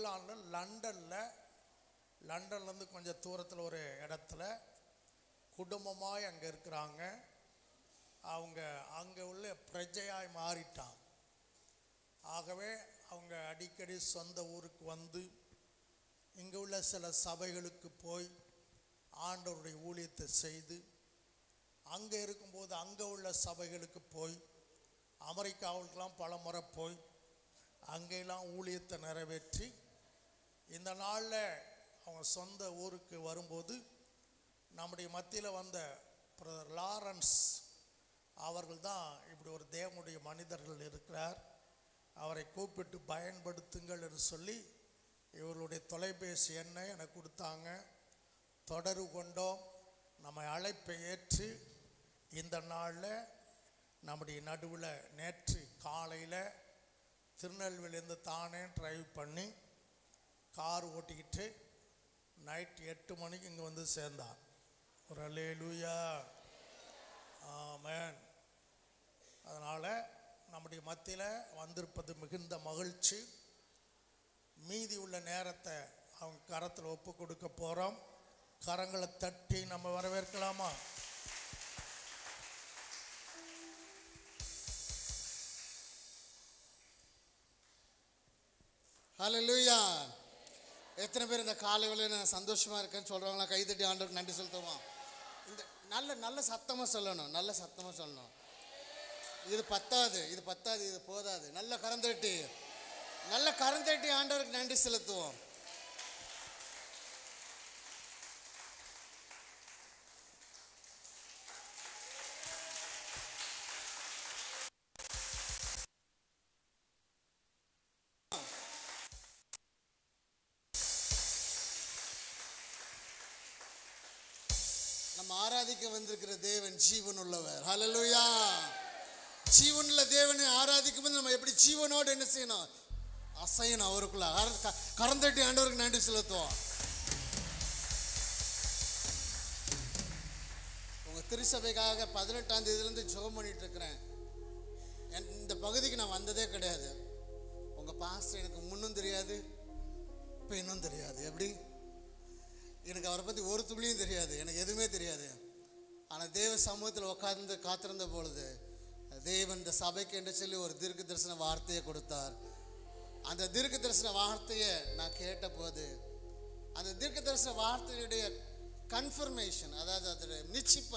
இங்கிலாந்தில் லண்டன்லேருந்து கொஞ்சம் தூரத்தில் ஒரு இடத்துல குடும்பமாய் அங்கே இருக்கிறாங்க. அவங்க அங்கே உள்ள பிரஜையாய் மாறிட்டாங்க. ஆகவே அவங்க அடிக்கடி சொந்த ஊருக்கு வந்து இங்கே உள்ள சில சபைகளுக்கு போய் ஆண்டவருடைய ஊழியத்தை செய்து, அங்கே இருக்கும்போது அங்கே உள்ள சபைகளுக்கு போய், அமெரிக்காவுக்கெல்லாம் பல முறை போய் அங்கெல்லாம் ஊழியத்தை நிறைவேற்றி, இந்த நாளில் அவங்க சொந்த ஊருக்கு வரும்போது நம்முடைய மத்தியில் வந்த பிரதர் லாரன்ஸ் அவர்கள் தான் இப்படி ஒரு தேவனுடைய மனிதர்கள் இருக்கிறார், அவரை கூப்பிட்டு பயன்படுத்துங்கள் என்று சொல்லி இவர்களுடைய தொலைபேசி எண்ணை எனக்கு கொடுத்தாங்க. தொடர்பு கொண்டோம். நம்ம அழைப்பை ஏற்று இந்த நாளில் நம்முடைய நடுவில் நேற்று காலையில் திருநெல்வேலியிலேருந்து தானே டிரைவ் பண்ணி கார் ஓட்டிக்கிட்டு நைட் 8 மணிக்கு இங்கே வந்து சேர்ந்தார். ஒரு அல்லேலூயா, ஆமென். அதனால் நம்முடைய மத்தியில் வந்திருப்பது மிகுந்த மகிழ்ச்சி. மீதி உள்ள நேரத்தை அவங்க கரத்தில் ஒப்பு கொடுக்க போகிறோம். கரங்களை தட்டி நம்ம வரவேற்கலாமா? ஹல்லேலூயா. எத்தனை பேர் இந்த காலை வேளையில நான் சந்தோஷமா இருக்கேன்னு சொல்றவங்களா கைதட்டி ஆண்டவருக்கு நன்றி செலுத்துவோம். இந்த நல்ல சத்தமா சொல்லணும், நல்ல சத்தமா சொல்லணும். இது பத்தாது, இது போதாது. நல்ல கரந்தட்டி ஆண்டவருக்கு நன்றி செலுத்துவோம். நம்ம ஆராதிக்க வந்திருக்கிற தேவன் ஜீவன் உள்ளவர். ஹல்லேலூயா. ஜீவனுள்ள தேவனை ஆராதிக்கும் போது நம்ம எப்படி ஜீவனோடு என்ன செய்யணும்? அசையணும். அவருக்குள்ள கரந்தட்டி ஆண்டவருக்கு நன்றி செலுத்துவோம். உங்க திருச்சபைக்காக 18ஆம் தேதியிலிருந்து ஜெபம் பண்ணிட்டு இருக்கிறேன். இந்த பகுதிக்கு நான் வந்ததே கிடையாது. உங்க பாஸ்டர் எனக்கு முன்னும் தெரியாது, இப்போ இன்னும் தெரியாது. எப்படி எனக்கு அவரை பற்றி ஒரு துளியும் தெரியாது, எனக்கு எதுவுமே தெரியாது. ஆனால் தேவ சமூகத்தில் உட்கார்ந்து காத்திருந்த பொழுது தேவன் இந்த சபைக்கு என்று சொல்லி ஒரு தீர்க்க தரிசன வார்த்தையை கொடுத்தார். அந்த தீர்க்க தரிசன வார்த்தையை நான் கேட்ட போது அந்த தீர்க்க தரிசன வார்த்தையுடைய கன்ஃபர்மேஷன், அதாவது அதோட நிச்சயம்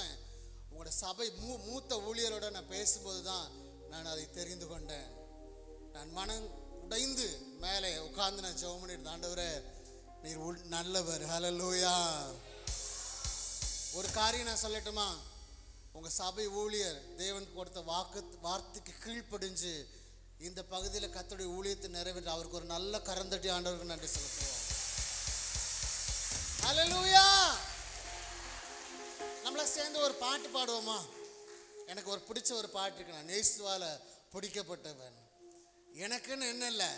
உங்களோட சபை மூத்த ஊழியரோட நான் பேசும்போது தான் நான் அதை தெரிந்து கொண்டேன். நான் மனம் உடைந்து மேலே உட்கார்ந்து நான் ஜெபம் பண்ணிட்டு, ஆண்டவரே நீர் நல்லவர். ஹல்லேலூயா. ஒரு காரியம் நான் சொல்லட்டுமா? உங்க சபை ஊழியர் தேவனுக்கு கொடுத்த வார்த்தைக்கு கீழ்ப்படிஞ்சு இந்த பகுதியில் கர்த்தருடைய ஊழியத்தை நிறைவேற்ற அவருக்கு ஒரு நல்ல கரந்தட்டி ஆண்டவருக்கு நன்றி செலுத்துவோம். ஹல்லேலூயா. நம்மள சேர்ந்து ஒரு பாட்டு பாடுவோமா? எனக்கு ஒரு பிடிச்ச ஒரு பாட்டு இருக்கு. நான் இயேசுவால பிடிக்கப்பட்டவன். எனக்குன்னு என்ன இல்லை,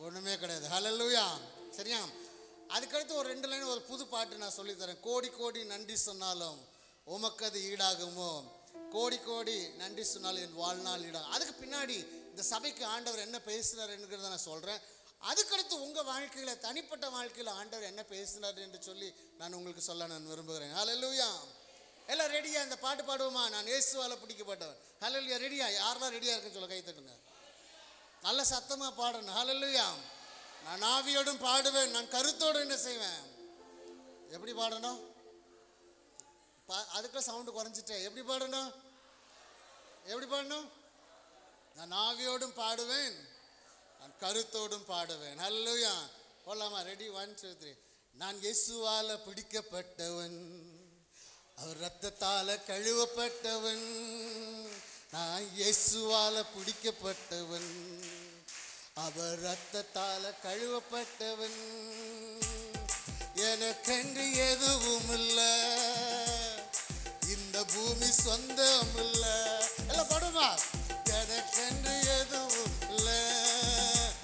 ஒண்ணுமே கிடையாது. ஹல்லேலூயா. சரியா? அதுக்கடுத்து ஒரு 2 லைன் ஒரு புது பாட்டு நான் சொல்லித்தரேன். கோடி கோடி நன்றி சொன்னாலும் உமக்கு அது ஈடாகுமோ, கோடி கோடி நன்றி சொன்னாலும் என் வாழ்நாள் ஈடாகும். அதுக்கு பின்னாடி இந்த சபைக்கு ஆண்டவர் என்ன பேசுறார் என்கிறத நான் சொல்றேன். அதுக்கடுத்து உங்க வாழ்க்கையில, தனிப்பட்ட வாழ்க்கையில ஆண்டவர் என்ன பேசினார் என்று சொல்லி நான் உங்களுக்கு சொல்ல நான் விரும்புகிறேன். ஹல்லேலூயா. எல்லாம் ரெடியா? இந்த பாட்டு பாடுவோமா? நான் இயேசுவால பிடிக்கப்பட்டவன். ஹல்லேலூயா. ரெடியா? யாரெல்லாம் ரெடியா இருக்குன்னு சொல்ல கை தட்டுங்க. நல்ல சத்தமா பாடணும். ஹல்லேலூயா. நான் ஆவியோடும் பாடுவேன், நான் கருத்தோடு என்ன செய்வேன்? எப்படி பாடணும்? அதுக்குள்ள சவுண்டு குறைஞ்சிட்டேன். எப்படி பாடணும்? நான் ஆவியோடும் பாடுவேன், நான் கருத்தோடும் பாடுவேன். ஹல்லேலூயா. போலாமா? ரெடி? 1 2 3. நான் இயேசுவால பிடிக்கப்பட்டவன், அவர் இரத்தத்தால கழுவப்பட்டவன். நான் இயேசுவால பிடிக்கப்பட்டவன், அவர் இரத்தத்தால கழுவப்பட்டவன். எனக்கென்று எதுவும் இல்ல, இந்த பூமி சொந்தம் இல்ல. எல்லாம் பாடுமா? எனக்கென்று எதுவும் இல்ல.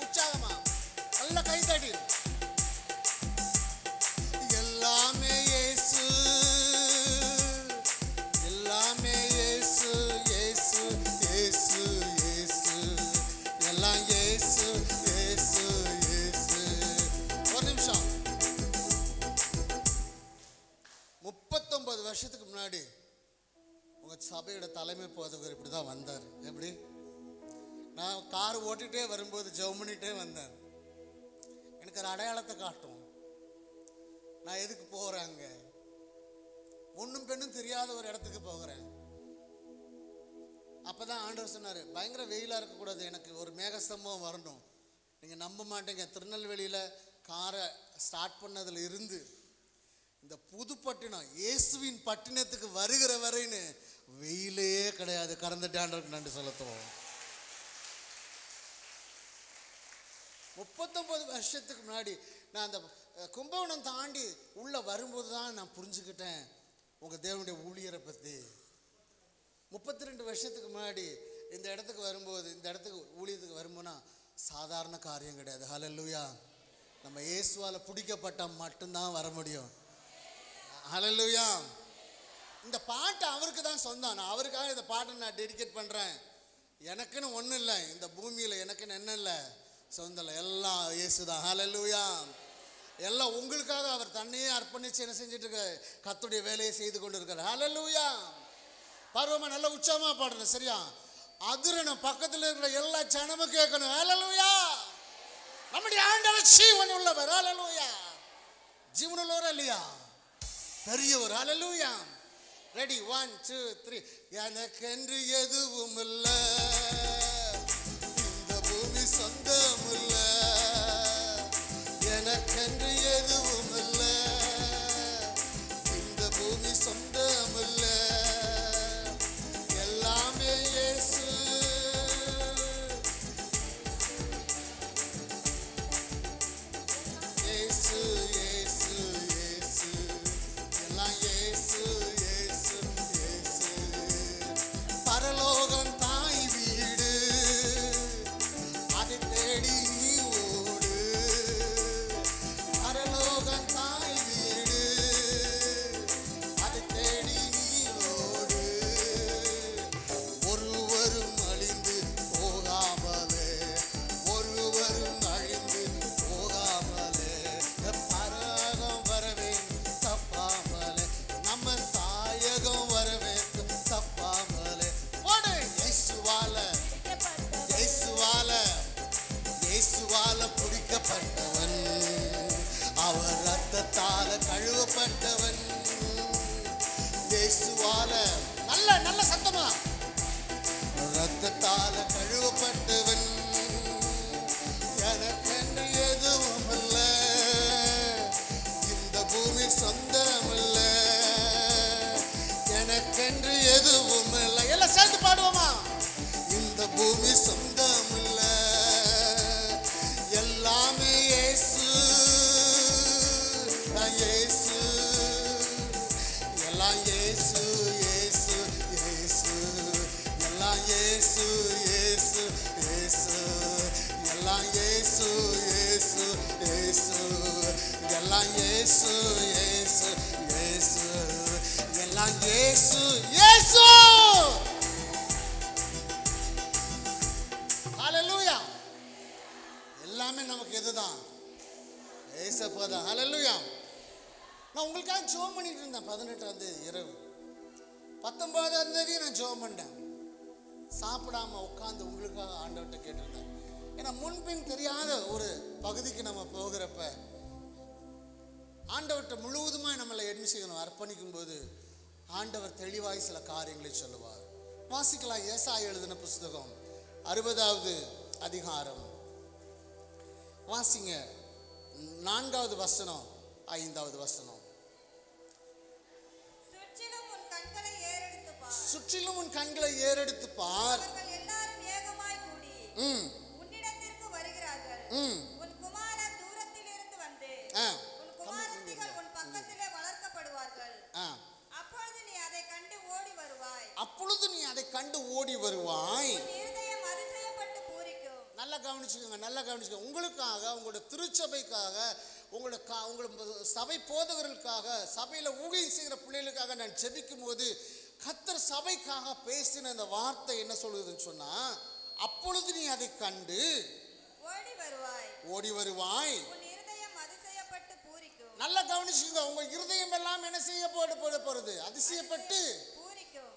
உற்சாகமா நல்ல கைதடி. எல்லாமே இயேசு, எல்லாமே இயேசு, இயேசு இயேசு இயேசு, எல்லாம் இயேசு. இயேசு இயேசு இயேசு. ஒரு நிமிஷம். 39 வருஷத்துக்கு முன்னாடி உங்க சபையோட தலைமை போதகர் இப்படிதான் வந்தார். எப்படி? நான் கார் ஓட்டிகிட்டே வரும்போது ஜெபம் பண்ணிகிட்டே வந்தேன். எனக்கு ஒரு அடையாளத்தை காட்டும். நான் எதுக்கு போகிறேங்க? ஒன்றும் பெண்ணும் தெரியாத ஒரு இடத்துக்கு போகிறேன். அப்போ தான் ஆண்டவர் சொன்னார், பயங்கர வெயிலாக இருக்கக்கூடாது, எனக்கு ஒரு மேகஸ்தம்பம் வரணும். நீங்கள் நம்ப மாட்டீங்க, திருநெல்வேலியில் காரை ஸ்டார்ட் பண்ணதில் இருந்து இந்த புதுப்பட்டினம் இயேசுவின் பட்டினத்துக்கு வருகிற வரைன்னு வெயிலே கிடையாது. கடந்துட்டு ஆண்டவருக்கு நன்றி செலுத்துவோம். 39 வருஷத்துக்கு முன்னாடி நான் அந்த கும்பகோணம் தாண்டி உள்ள வரும்போது தான் நான் புரிஞ்சுக்கிட்டேன் உங்க தேவனுடைய ஊழியரை பற்றி. 32 வருஷத்துக்கு முன்னாடி இந்த இடத்துக்கு வரும்போது, இந்த இடத்துக்கு ஊழியத்துக்கு வரும்போதுனா சாதாரண காரியம் கிடையாது. ஹல்லேலூயா. நம்ம இயேசுவால பிடிக்கப்பட்ட மட்டும்தான் வர முடியும். ஹல்லேலூயா. இந்த பாட்டு அவருக்கு தான் சொந்தம். நான் அவருக்காக இந்த பாட்டை நான் டெடிகேட் பண்ணுறேன். எனக்குன்னு ஒன்றும் இல்லை இந்த பூமியில், எனக்குன்னு என்ன இல்லை, சொந்தம் இல்லை, எல்லாம் இயேசு தான். ஹல்லேலூயா. எல்லாம் உங்களுக்காக அவர் தன்னையே அர்ப்பணித்து என்ன செஞ்சுட்டு இருக்க, கர்த்தருடைய வேலையை செய்து கொண்டு இருக்கார். ஹல்லேலூயா. பருவமா நல்ல உற்சாகமா பாடுறேன். சரியா? அதிரணும், பக்கத்தில் இருக்கிற எல்லா ஜனமும் கேட்கணும். ஹல்லேலூயா. நம்முடைய ஆண்டவர் ஜீவன் உள்ளவர். ஹல்லேலூயா. ஜீவன் உள்ளவரா இல்லையா? பெரியவர். ஹல்லேலூயா. ரெடி? 1 2 3. எனக்கென்று எதுவும் இல்லை, இந்த பூமி சொந்தம் இல்லை. எனக்கென்று எதுவும் இல்லை, இந்த பூமி சொந்தம் இல்லை. எல்லாமே இயேசு. இயேசு இயேசு இயேசு. எல்லாம் இயேசு இயேசு இயேசு. பரலோகம் தாய் வீடு, அதை தேடி நீ ஓடு. பரலோகம் தாய் வீடு, அதை தேடி நீ ஓடு. ஒருவரும் அழிந்து போகாமலே, ஒருவரும் அழிந்து போகாமலே, பரலோகம் வரவே தப்பாமலே, நம்ம தாயகம் வரவே தப்பாமலே. ஓடு. இயேசுவால, இயேசுவால, இயேசுவால பிடிக்கப்பட்டவன், அவர் ரத்தத்தால கழுவப்பட்டவன். இயேசுவால, நல்ல நல்ல சத்தமா, ரத்தத்தால கழுவப்பட்டவன். எனக்கென்று எதுவும் இல்லை, இந்த பூமி சொந்தம் இல்லை. எனக்கென்று எதுவும் இல்லை. எல்லாம் சேர்ந்து பாடுவோமா? இந்த பூமி சொந்தம் இல்லை, எல்லாமே இயேசு. நான் இயேசு, எல்லாம் இயேசு இயேசு இயேசு. எல்லாம் இயேசு இயேசு இயேசு. எல்லாம் இயேசு இயேசு இயேசு. எல்லாம் இயேசு இயேசு இயேசு. எல்லாம் இயேசு இயேசு. ஹல்லேலூயா. எல்லாமே நமக்கு எதுதான்? ஏசப்பா தான். ஹல்லேலூயா. நான் உங்களுக்காக ஜெபம் பண்ணிட்டு இருந்தேன் 18ஆம் தேதி இரவு. 19ஆம் தேதி நான் ஜெபம் பண்ணேன். சாப்பிடாம உட்காந்து உங்களுக்காக ஆண்டவர்கிட்ட கேட்டிருந்தேன். ஏன்னா முன்பின் தெரியாத ஒரு பகுதிக்கு நம்ம போகிறப்ப ஆண்டவர்கிட்ட முழுவதுமாய் நம்மளை என்ன செய்யணும், அர்ப்பணிக்கும் போது ஆண்டவர் தெளிவாய் சில காரியங்களை சொல்லுவார். வாசிக்கலாம். ஏசாயா எழுதின புஸ்தகம் 60வது அதிகாரம். வாசிங்க. 4வது வசனம், 5வது வசனம். சுற்றிலும் உன் கண்களை ஏறெடுத்து பார். சுற்றிலும் உன் கண்களை ஏறெடுத்து பார். அவர்கள் எல்லாரும் ஏகமாய் கூடி உன்னிடத்திற்கு வருகிறார்கள். உன் குமாரன் தூரத்திலிருந்து வந்து உன் குமாரத்திகள் உன் பக்கத்திலே வளர்க்கப்படுவார்கள். அப்பொழுது நீ அதை கண்டு ஓடி வருவாய். அப்பொழுது நீ அதை கண்டு ஓடி வருவாய். உன் இருதயம் அதிசயப்பட்டு பூரிக்கும். நல்லா கவனிச்சுக்கோங்க, நல்லா கவனிச்சுக்கோங்க. உங்களுக்காக, உங்களோட திருச்சபைக்காக, உங்களோட சபை போதகர்களுக்காக, சபையில ஊழியம் செய்கிற பிள்ளைகளுக்காக நான் ஜெபிக்கும் போது கர்த்தர் சபைக்காக பேசின இந்த வார்த்தை என்ன சொல்லுதுன்னு சொன்னா, அப்பொழுது நீ அதை கண்டு ஓடி வருவாய். உன் இருதயம் அதிசயப்பட்டு பூரிக்கும். நல்லா கவனிச்சுங்க, உங்க இருதயம் எல்லாம் என்ன செய்ய போறது? அதிசயப்பட்டு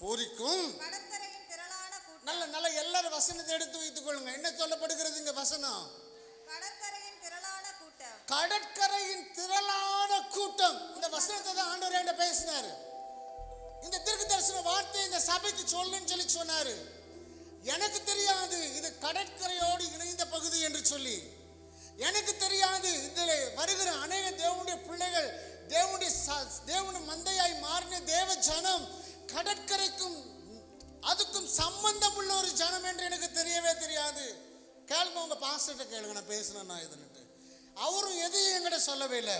பூரிக்கும். கடற்கரையின் திரளான கூட்டம். நல்ல எல்லாரும் வசனத்தை எடுத்து வைத்துக் கொள்ளுங்க. என்ன சொல்லப்படுகிறது இங்க வசனம்? கடற்கரையின் திரளான கூட்டம். கடற்கரையின் திரளான கூட்டம். இந்த வசனத்தை தான் ஆண்டவர் என்கிட்ட பேசினாரு. இந்த தீர்க்கதரிசன வார்த்தை இந்த சபைக்கு சொல்லுன்னு சொல்லி சொன்னாரு. எனக்கு தெரியாது இது கடற்கரையோடு இணைந்த பகுதி என்று சொல்லி. எனக்கு தெரியாது இதில் வருகிற அநேக தேவனுடைய பிள்ளைகள் தேவனுடைய மந்தையாய் மாறின தேவ ஜனம் கடற்கரைக்கும் அதுக்கும் சம்பந்தம் உள்ள ஒரு ஜனம் என்று எனக்கு தெரியவே தெரியாது. கேளுங்க, உங்க பாஸ்டர்கிட்ட கேளுங்க, நான் பேசினேன் இதுன்னுட்டு. அவரும் எதையும் என்கிட்ட சொல்லவே இல்லை.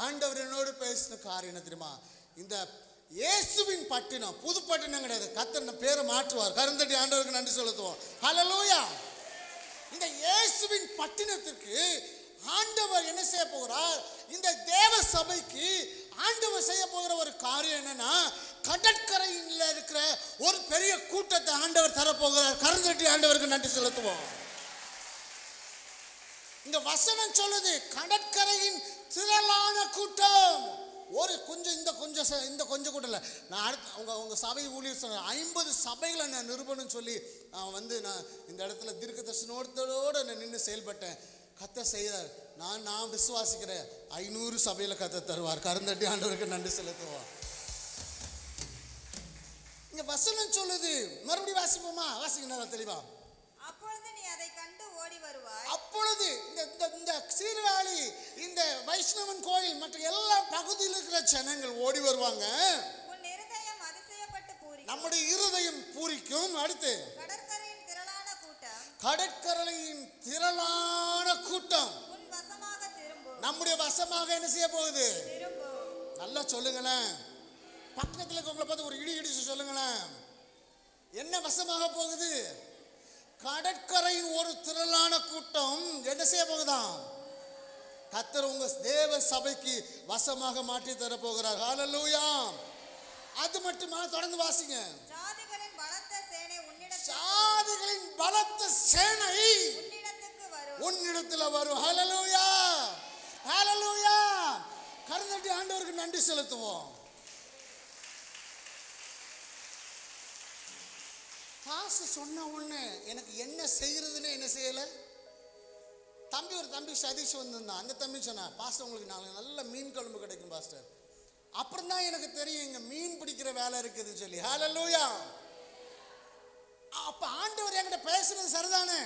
ஆண்டவர் என்னோடு பேசின காரியம் என்ன தெரியுமா? இந்த இயேசுவின் பட்டினம், புது பட்டினம் கிடையாது, கர்த்தர் பேரை மாற்றுவார். கருந்தடி ஆண்டவருக்கு நன்றி செலுத்துவோம். ஹல்லேலூயா. இந்த இயேசுவின் பட்டினத்திற்கு ஆண்டவர் என்ன செய்ய போகிறார்? இந்த தேவ சபைக்கு ஆண்டவர் செய்ய போகிற ஒரு காரியம் என்னன்னா, கடற்கரையில் இருக்கிற ஒரு பெரிய கூட்டத்தை ஆண்டவர் தரப்போகிறார். கருந்தடி ஆண்டவருக்கு நன்றி செலுத்துவோம். இந்த வசனம் சொல்லுது கடற்கரையின் திரளான கூட்டம். ஒரு கொஞ்சம் இந்த கொஞ்சம் கூட இல்லை. நான் அடுத்து உங்க சபை ஊழியர் சொன்ன 50 சபைகளை நான் நிறுவனம் சொல்லி நான் இந்த இடத்துல தீர்க்கதரிசனத்தோடு நான் நின்று செயல்பட்டேன். கர்த்தர் செய்தார். நான் விசுவாசிக்கிறேன் 500 சபையில கர்த்தர் தருவார். கருந்தட்டி ஆண்டவருக்கு நன்றி செலுத்துவார். இங்க வசனம் சொல்லுது. மறுபடியும் வாசிப்போமா? வாசிக்க தெளிவா. அப்பொழுது நீ அதை கண்டு ஓடி வருவாய். அப்பொழுது இந்த சீர்காழி, இந்த வைஷ்ணவன் கோயில் மற்ற எல்லா பகுதியில் இருக்கிற ஜனங்கள் ஓடி வருவாங்க. உன் இருதயம் அதிசயப்பட்டு பூரிக்கும். நம்முடைய இருதயம் பூரிக்கும். அடுத்து கடற்கரையின் திரளான கூட்டம். கடற்கரையின் திரளான கூட்டம் உன் வசமாக திரும்பும். நம்முடைய வசமாக என்ன செய்ய போகுது? திரும்பும். நல்லா சொல்லுங்களேன். பக்கத்துல இருக்கவங்களை பார்த்து ஒரு இடிச்சு சொல்லுங்களேன். என்ன வசமாக போகுது? கடற்கரையின் ஒரு திரளான கூட்டம் என்ன செய்ய போகுதாம்? கர்த்தர் உங்க தேவ சபைக்கு வசமாக மாற்றி தர போகிறார். ஹல்லேலூயா. அது மட்டுமா? தொடர்ந்து வாசிங்க. ஜாதிகளின் பலத்த சேனை உன்னிடத்தில் வரும். ஹல்லேலூயா, ஹல்லேலூயா. கருந்தட்டி ஆண்டவருக்கு நன்றி செலுத்துவோம். காசு சொன்ன உடனே எனக்கு என்ன செய்யறதுன்னு என்ன செய்யல. ஒரு தம்பி சதீஷ் வந்திருந்தான். அந்த தம்பி சொன்னா, பாஸ்டர் உங்களுக்கு நாளைக்கு நல்ல மீன் குழம்பு கிடைக்கும் பாஸ்டர். அப்புறம் தான் எனக்கு தெரியும் இங்க மீன் பிடிக்கிற வேலை இருக்குதுன்னு சொல்லி. ஹல்லேலூயா. அப்ப ஆண்டவர் என்கிட்ட பேசுறது சரிதானே?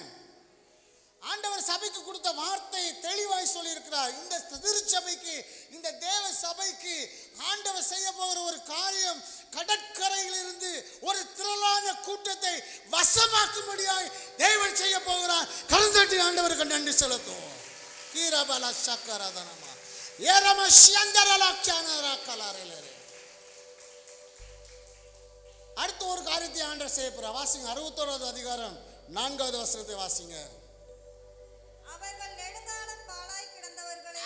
ஆண்டவர் சபைக்கு கொடுத்த வார்த்தை தெளிவாய் சொல்லி இருக்கிறார். இந்த திருச்சபைக்கு, இந்த தேவ சபைக்கு ஆண்டவர் செய்ய போகிற ஒரு காரியம், கடற்கரையில் இருந்து ஒரு திரளான கூட்டத்தை வசமாக்கும்படியாய் தேவன் செய்ய போகிறார். கருந்தட்டி ஆண்டவருக்கு நன்றி செலுத்துவோம். கீரபல சக்கரதனமா ஏரம சியந்தரலாச்சானரா கலாரேலே. அடுத்த ஒரு காரியத்தை ஆண்டவர் செய்ய போறார். வாசிங்க 61வது அதிகாரம் 4வது வசனத்தை வாசிங்க.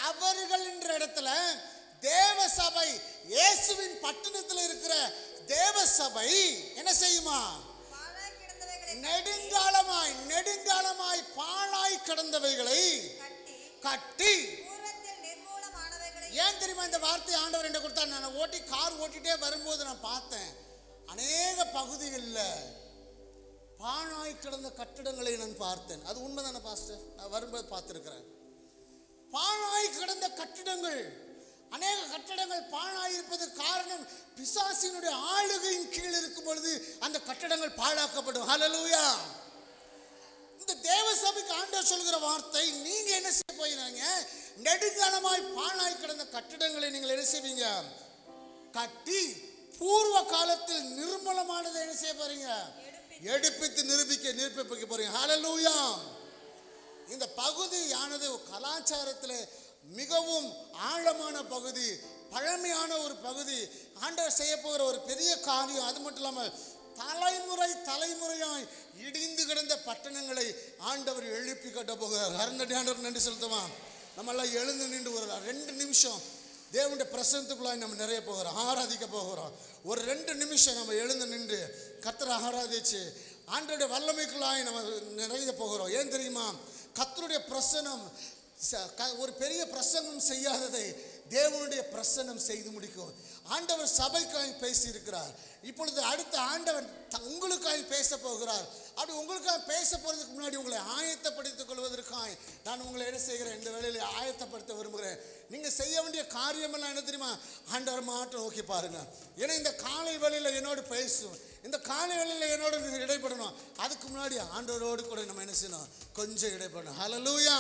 அவர்கள் என்ற இடத்துல தேவ சபை, இயேசுவின் பட்டணத்தில் இருக்கிற தேவ சபை என்ன செய்யுமா? நெடுங்காலமாய் பாழாய் கிடந்தவைகளை கட்டி. ஏன் தெரியுமா இந்த வார்த்தை ஆண்டவர் என்ன கொடுத்தார்? நான் கார் ஓட்டிட்டே வரும்போது நான் பார்த்தேன், அநேக பகுதிகளில் பாழாய் கிடந்த கட்டிடங்களை நான் பார்த்தேன். அது உண்மைதானே பாஸ்டர்? நான் வரும்போது பார்த்திருக்கிறேன். பாழாய் கிடந்த கட்டிடங்கள், அநேக கட்டடங்கள் பாழாய் இருப்பது காரணம் பிசாசினுடைய ஆளுகையின் கீழ் இருக்கும் பொழுது அந்த கட்டடங்கள் பாழாக்கப்படும். ஹல்லேலூயா. இந்த தேவ சபைக்கு ஆண்டவர் சொல்கிற வார்த்தை, நீங்க என்ன செய்ய போறீங்க? நெடுங்காலமாய் பாழாய் கிடந்த கட்டிடங்களை நீங்கள் என்ன செய்வீங்க? கட்டி பூர்வ காலத்தில் நிர்மலமானதை என்ன செய்ய போறீங்க? எடுப்பித்து நிரூபிக்க போறீங்க. ஹல்லேலூயா. இந்த பகுதியானது கலாச்சாரத்தில் மிகவும் ஆழமான பகுதி, பழமையான ஒரு பகுதி. ஆண்டவர் செய்ய போகிற ஒரு பெரிய காரியம். அது மட்டும் இல்லாமல் தலைமுறையாய் இடிந்து கிடந்த பட்டணங்களை ஆண்டவர் எழுப்பி கட்ட போகிறார். அருந்தடி ஆண்டவர் நன்றி செலுத்துவான். நம்ம எல்லாம் எழுந்து நின்று ஒரு 2 நிமிஷம் தேவனுடைய பிரசன்னத்துக்குள்ளாய் நம்ம நிறைய போகிறோம், ஆராதிக்க போகிறோம். ஒரு 2 நிமிஷம் நம்ம எழுந்து நின்று கர்த்தரை ஆராதிச்சு ஆண்டவருடைய வல்லமைக்குள்ளாய் நம்ம நிறைய போகிறோம். ஏன் தெரியுமா? கர்த்தருடைய பிரசன்னம் ஒரு பெரிய பிரசங்கம் செய்யாததை தேவனுடைய பிரசன்னம் செய்து முடிக்கும். ஆண்டவர் சபைக்காய் பேசி இருக்கிறார். இப்பொழுது அடுத்த ஆண்டவர் உங்களுக்காய் பேச போகிறார். அப்படி உங்களுக்காக பேச போறதுக்கு முன்னாடி உங்களை ஆயத்தப்படுத்திக் கொள்வதற்காய் நான் உங்களை என்ன செய்கிறேன், இந்த வேளையில ஆயத்தப்படுத்த விரும்புகிறேன். நீங்க செய்ய வேண்டிய காரியமெல்லாம் என்ன தெரியுமா? ஆண்டவர் மாற்றம் நோக்கி பாருங்க. ஏன்னா இந்த காலை வேளையில என்னோடு பேசும், இந்த காலை வேளையில என்னோடு இடைப்படணும். அதுக்கு முன்னாடி ஆண்டவரோடு கூட நம்ம என்ன செய்யணும், கொஞ்சம் இடைப்படணும். ஹல்லேலூயா.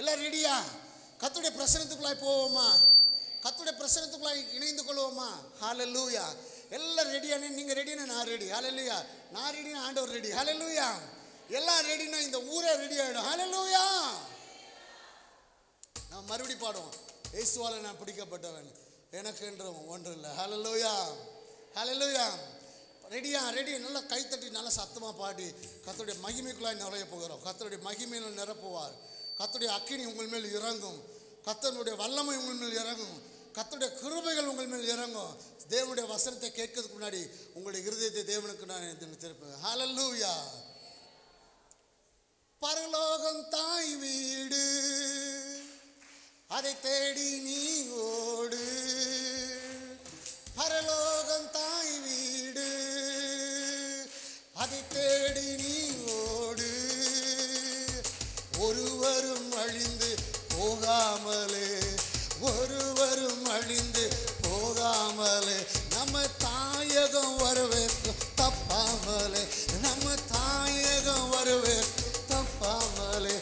எல்லாம் ரெடியா? கர்த்தருடைய பிரசன்னத்துக்குள்ளாய் போவோமா? கர்த்தருடைய பிரசன்னத்துக்குள்ளாய் இணைந்து கொள்வோமா? ஹல்லேலூயா. எல்லாம் ரெடியானே? நீங்க ரெடினா நான் ரெடி. ஹல்லேலூயா. நான் ரெடினா ஆண்டவர் ரெடி. ஹல்லேலூயா. எல்லாம் ரெடினா இந்த ஊரே ரெடி ஆயிடும். ஹல்லேலூயா. நான் மறுபடி பாடுவோம். இயேசுவால நான் பிடிக்கப்பட்டவன், எனக்கு என்று ஒன்று இல்லை. ஹல்லேலூயா. ஹல்லேலூயா. ரெடியா? ரெடி. நல்லா கைத்தட்டி நல்லா சத்தமா பாடி கர்த்தருடைய மகிமைக்குள்ளாய் நுழைய போகிறோம். கர்த்தருடைய மகிமையில் நிரப்புவார். கர்த்தருடைய அக்கினி உங்கள் மேல் இறங்கும். கர்த்தருடைய வல்லமை உங்கள் மேல் இறங்கும். கர்த்தருடைய கிருபைகள் உங்கள் மேல் இறங்கும். தேவனுடைய வசனத்தை கேட்கிறதுக்கு முன்னாடி உங்களுடைய இருதயத்தை தேவனுக்கு நான் திருப்பேன். ஹல்லேலூயா. பரலோகம் தாய் வீடு, அதை தேடி நீ ஓடு. பரலோகம் தாய் வீடு, அதை தேடி நீ ஓடு. ஒருவரும் அழிந்து போகாமலே, ஒருவரும் அழிந்து போகாமலே, நம்ம தாயகம் வரவேற்கும் தப்பாமலே, நம்ம தாயகம் வரவேற்கும் தப்பாமலே.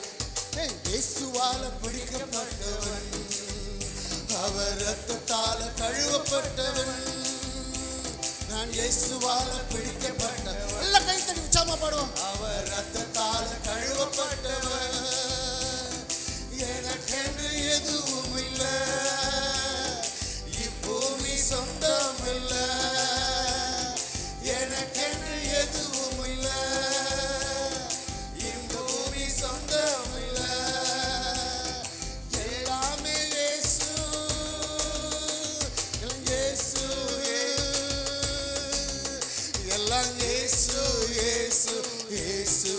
இயேசுவால பிடிக்கப்பட்டவன், அவர் ரத்தத்தால கழுவப்பட்டவன். நான் இயேசுவால பிடிக்கப்பட்டவன். எல்லாம் கை தட்டி உற்சாகமா பாடுவோம். அவர் ரத்தத்தால கழுவப்பட்டவன், எனக்கென்று எதுவும் இல்லை, இப்பூமி சொந்தம் இல்லை, எனக்கென்று எதுவும் இல்லை, இப்பூமி சொந்தம் இல்லை, எல்லாமே இயேசு, இயேசு, எல்லாம் இயேசு, இயேசு, இயேசு,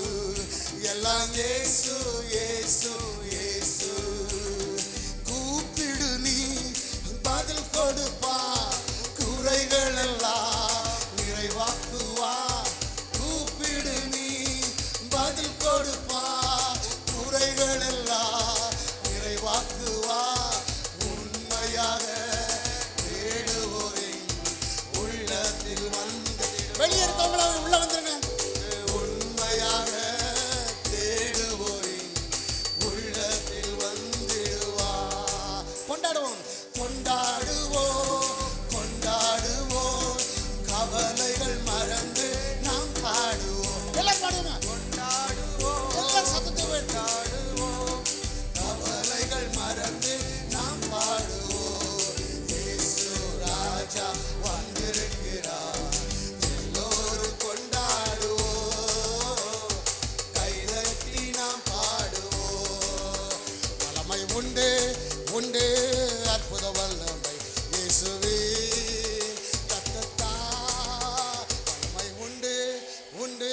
எல்லாம் இயேசு, இயேசு, இயேசு. கூப்பிடு நீ பதில் கொடுப்பா, குறைகள் எல்லாம் நிறைவாக்குவா. கூப்பிடு நீ பதில் கொடுப்பா, குறைகள் எல்லாம் நிறைவாக்குவா. உண்மையாக தேடுவோரின் உள்ளத்தில் வந்து வெளியே இருக்கவங்கள உள்ள வந்துருங்க. உண்மையாக தேடுவோரின் உள்ளத்தில் வந்திடுவா. கொண்டாடுவோம், கொண்டாடுவோம், கொண்டாடுவோம், கவலைகள் மறந்து நாம் பாடுவோம். எல்லாம் பாடுவோம். கொண்டாடுவோம், எல்லாம் சத்தத்தை கொண்டாடுவோம், கவலைகள் மறந்து நாம் பாடுவோம். இயேசு ராஜா வந்திருக்கிறார், எல்லோரும் கொண்டாடுவோம், கைதட்டி நாம் பாடுவோம். வல்லமை உண்டு, உண்டு, அற்புத வல்லமை இயேசுவே ரத்தத்தா. வல்லமை உண்டு, உண்டு,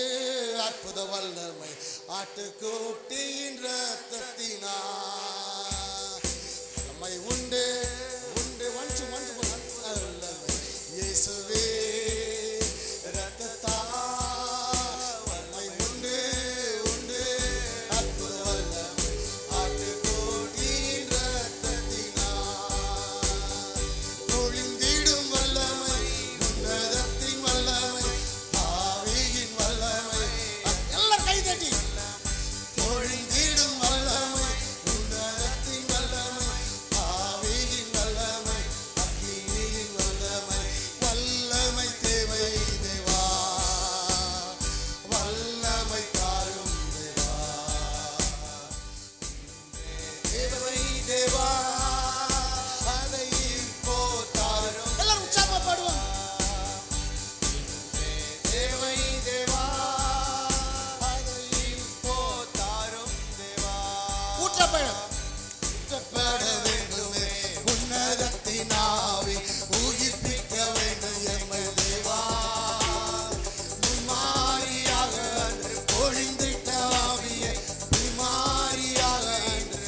அற்புத வல்லமை ஆட்டுக்குட்டியின் ரத்தத்தினா. வல்லமை உண்டு, உண்டு, ஒன்று வல்லமை இயேசுவே ரத்தத்தா. வல்லமை உண்டு, உண்டு, அற்புத வல்லமை ஆட்டுக்குட்டியின் ரத்தத்தினா. ஒளிந்திடும் வல்லமை, உன்னதத்தின் வல்லமை, ஆவியின் வல்லமை. எல்லாம் கை தட்டி. ஒளிந்திடும் வல்லமை, உன்னதத்தின் வல்லமை, ஆவியின் வல்லமை, அக்கினியின் வல்லமை. வல்லமை தேவை தேவா, வல்லமை தாரும் தேவா, தேவை தேவா, அதை இப்போ தாரும். எல்லாரும் உற்சாகமா பாடுவோம். தேவை தேவா, அதை இப்போ தாரும் தேவா. ஊற்றப்படும், ஊற்றப்பட வேண்டுமே உன்னதத்தின் ஆவி, உயிர்ப்பிக்க வேண்டும் எம்மை தேவா. விமாரியாக அன்று பொழிந்திட்ட ஆவியை, விமாரியாக அன்று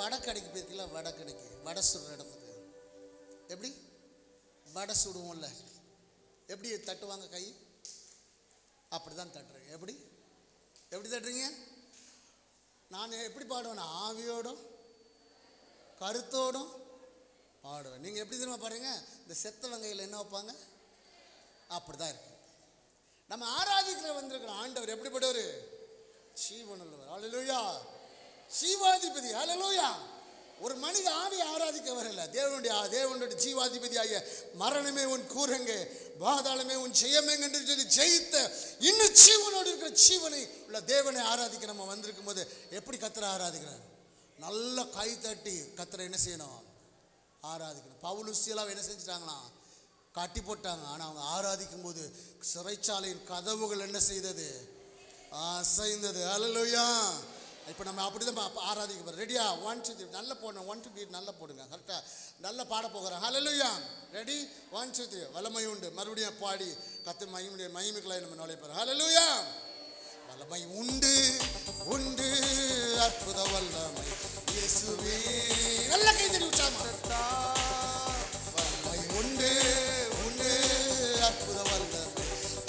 வடை கடைக்கு போயிருக்கீங்களா? வடை கடைக்கு வடை சுடுற இடத்துக்கு எப்படி வடை சுடுவோம்ல, எப்படி தட்டுவாங்க? கை அப்படிதான் தட்டுறேன். எப்படி எப்படி தட்டுறீங்க? நான் எப்படி பாடுவேன்? ஆவியோடும் கருத்தோடும் பாடுவேன். நீங்கள் எப்படி தெரியுமா பாருங்க, இந்த செத்த வங்கையில் என்ன வைப்பாங்க? அப்படிதான் இருக்கு. நம்ம ஆராதிக்கிற வந்திருக்கிறோம் ஆண்டவர் எப்படிப்பட்டவர்? ஜீவனுள்ளவர். ஹல்லேலூயா. ஜீவாதிபதி. ஹல்லேலூயா. ஒரு மனித ஆவி ஆராதிக்க வரல, தேவனுடைய ஜீவாதிபதியாகிய மரணமே உன் கூரங்கே, பாதாளமே உன் ஜெயமேங்க என்று சொல்லி ஜெயித்த இன்னும் ஜீவனோடு இருக்கிற ஜீவனை உள்ள தேவனை ஆராதிக்க நம்ம வந்திருக்கும் போது எப்படி கர்த்தரை ஆராதிக்கிறார்? நல்ல கை தட்டி கர்த்தரை என்ன செய்யணும்? ஆராதிக்கணும். பவுல் சீலாவை என்ன செஞ்சிட்டாங்களாம்? கட்டி போட்டாங்க. ஆனால் அவங்க ஆராதிக்கும் போது சிறைச்சாலையின் கதவுகள் என்ன செய்தது? அசைந்தது. ஹல்லேலூயா. இப்போ நம்ம அப்படிதான் ஆராதிக்க போகிறோம். ரெடியா? 1 2 3 நல்லா போடணும். 1 2 3 நல்லா போடுங்க. கரெக்டாக நல்லா பாட போகிறோம். ஹல்லேலூயா. ரெடி? 1 2 3. வல்லமை உண்டு. மறுபடியும் பாடி கர்த்தர் மகிமைக்குள்ளாய் நம்ம நுழைய போகிறோம். ஹல்லேலூயா. வல்லமை உண்டு உண்டு அற்புத வல்லமை இயேசுவே. நல்ல கை தட்டி உற்சாகமா. வல்லமை உண்டு உண்டு அற்புத வல்லமை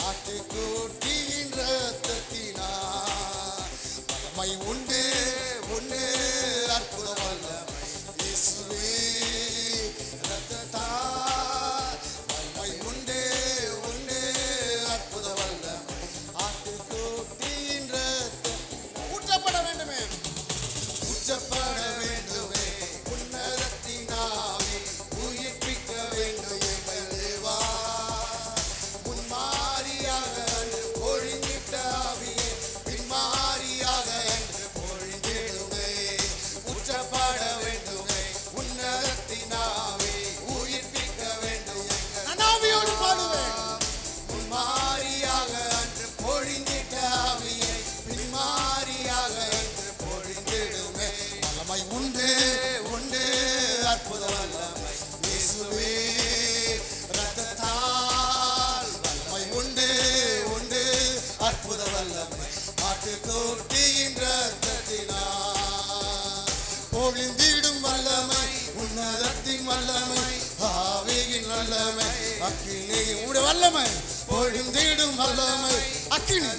ஆட்டுக்குட்டியின் இரத்தத்தினால். வல்லமை உண்டு உண்டு அற்புத வல்லமை இயேசுவே இரத்தத்தால். வல்லமை உண்டு உண்டு அற்புத வல்லமை ஆட்டுக்குட்டியின் இரத்தத்தினால். ஊற்றப்பட வேண்டுமே, ஊற்றப்பட வேண்டுமே உன்னதத்தினாலே உயிர்ப்பிக்க வேண்டும் எங்கள் தேவா. முன்மாரியாக ஒழுங்கிட்ட ஆவியே பின்மாரியாக என்று பொழிந்திடுமே. ஊற்றப்பட வேண்டுமே உன்னதத்தினாலே உயிர்ப்பிக்க வேண்டும் எங்கள் ஆவியோடு பாடுவேன். முன்மாரியாக என்று பொழிந்திட்ட ஆவியை பின்மாரியாக என்று பொழிந்திடுமே. வல்லமை உண்டு உண்டு அற்புத வல்லமை இயேசுவே இரத்தத்தால். வல்லமை உண்டு உண்டு அற்புத வல்லமை ஆட்டுக்குட்டியின் இரத்தத்தினால். பொழிந்திடும் வல்லமை உன்னதத்தின் வல்லமை ஆவியின் வல்லமை அக்கினியின் உடைய வல்லமை. பொழிந்திடும் வல்லமை அக்கினி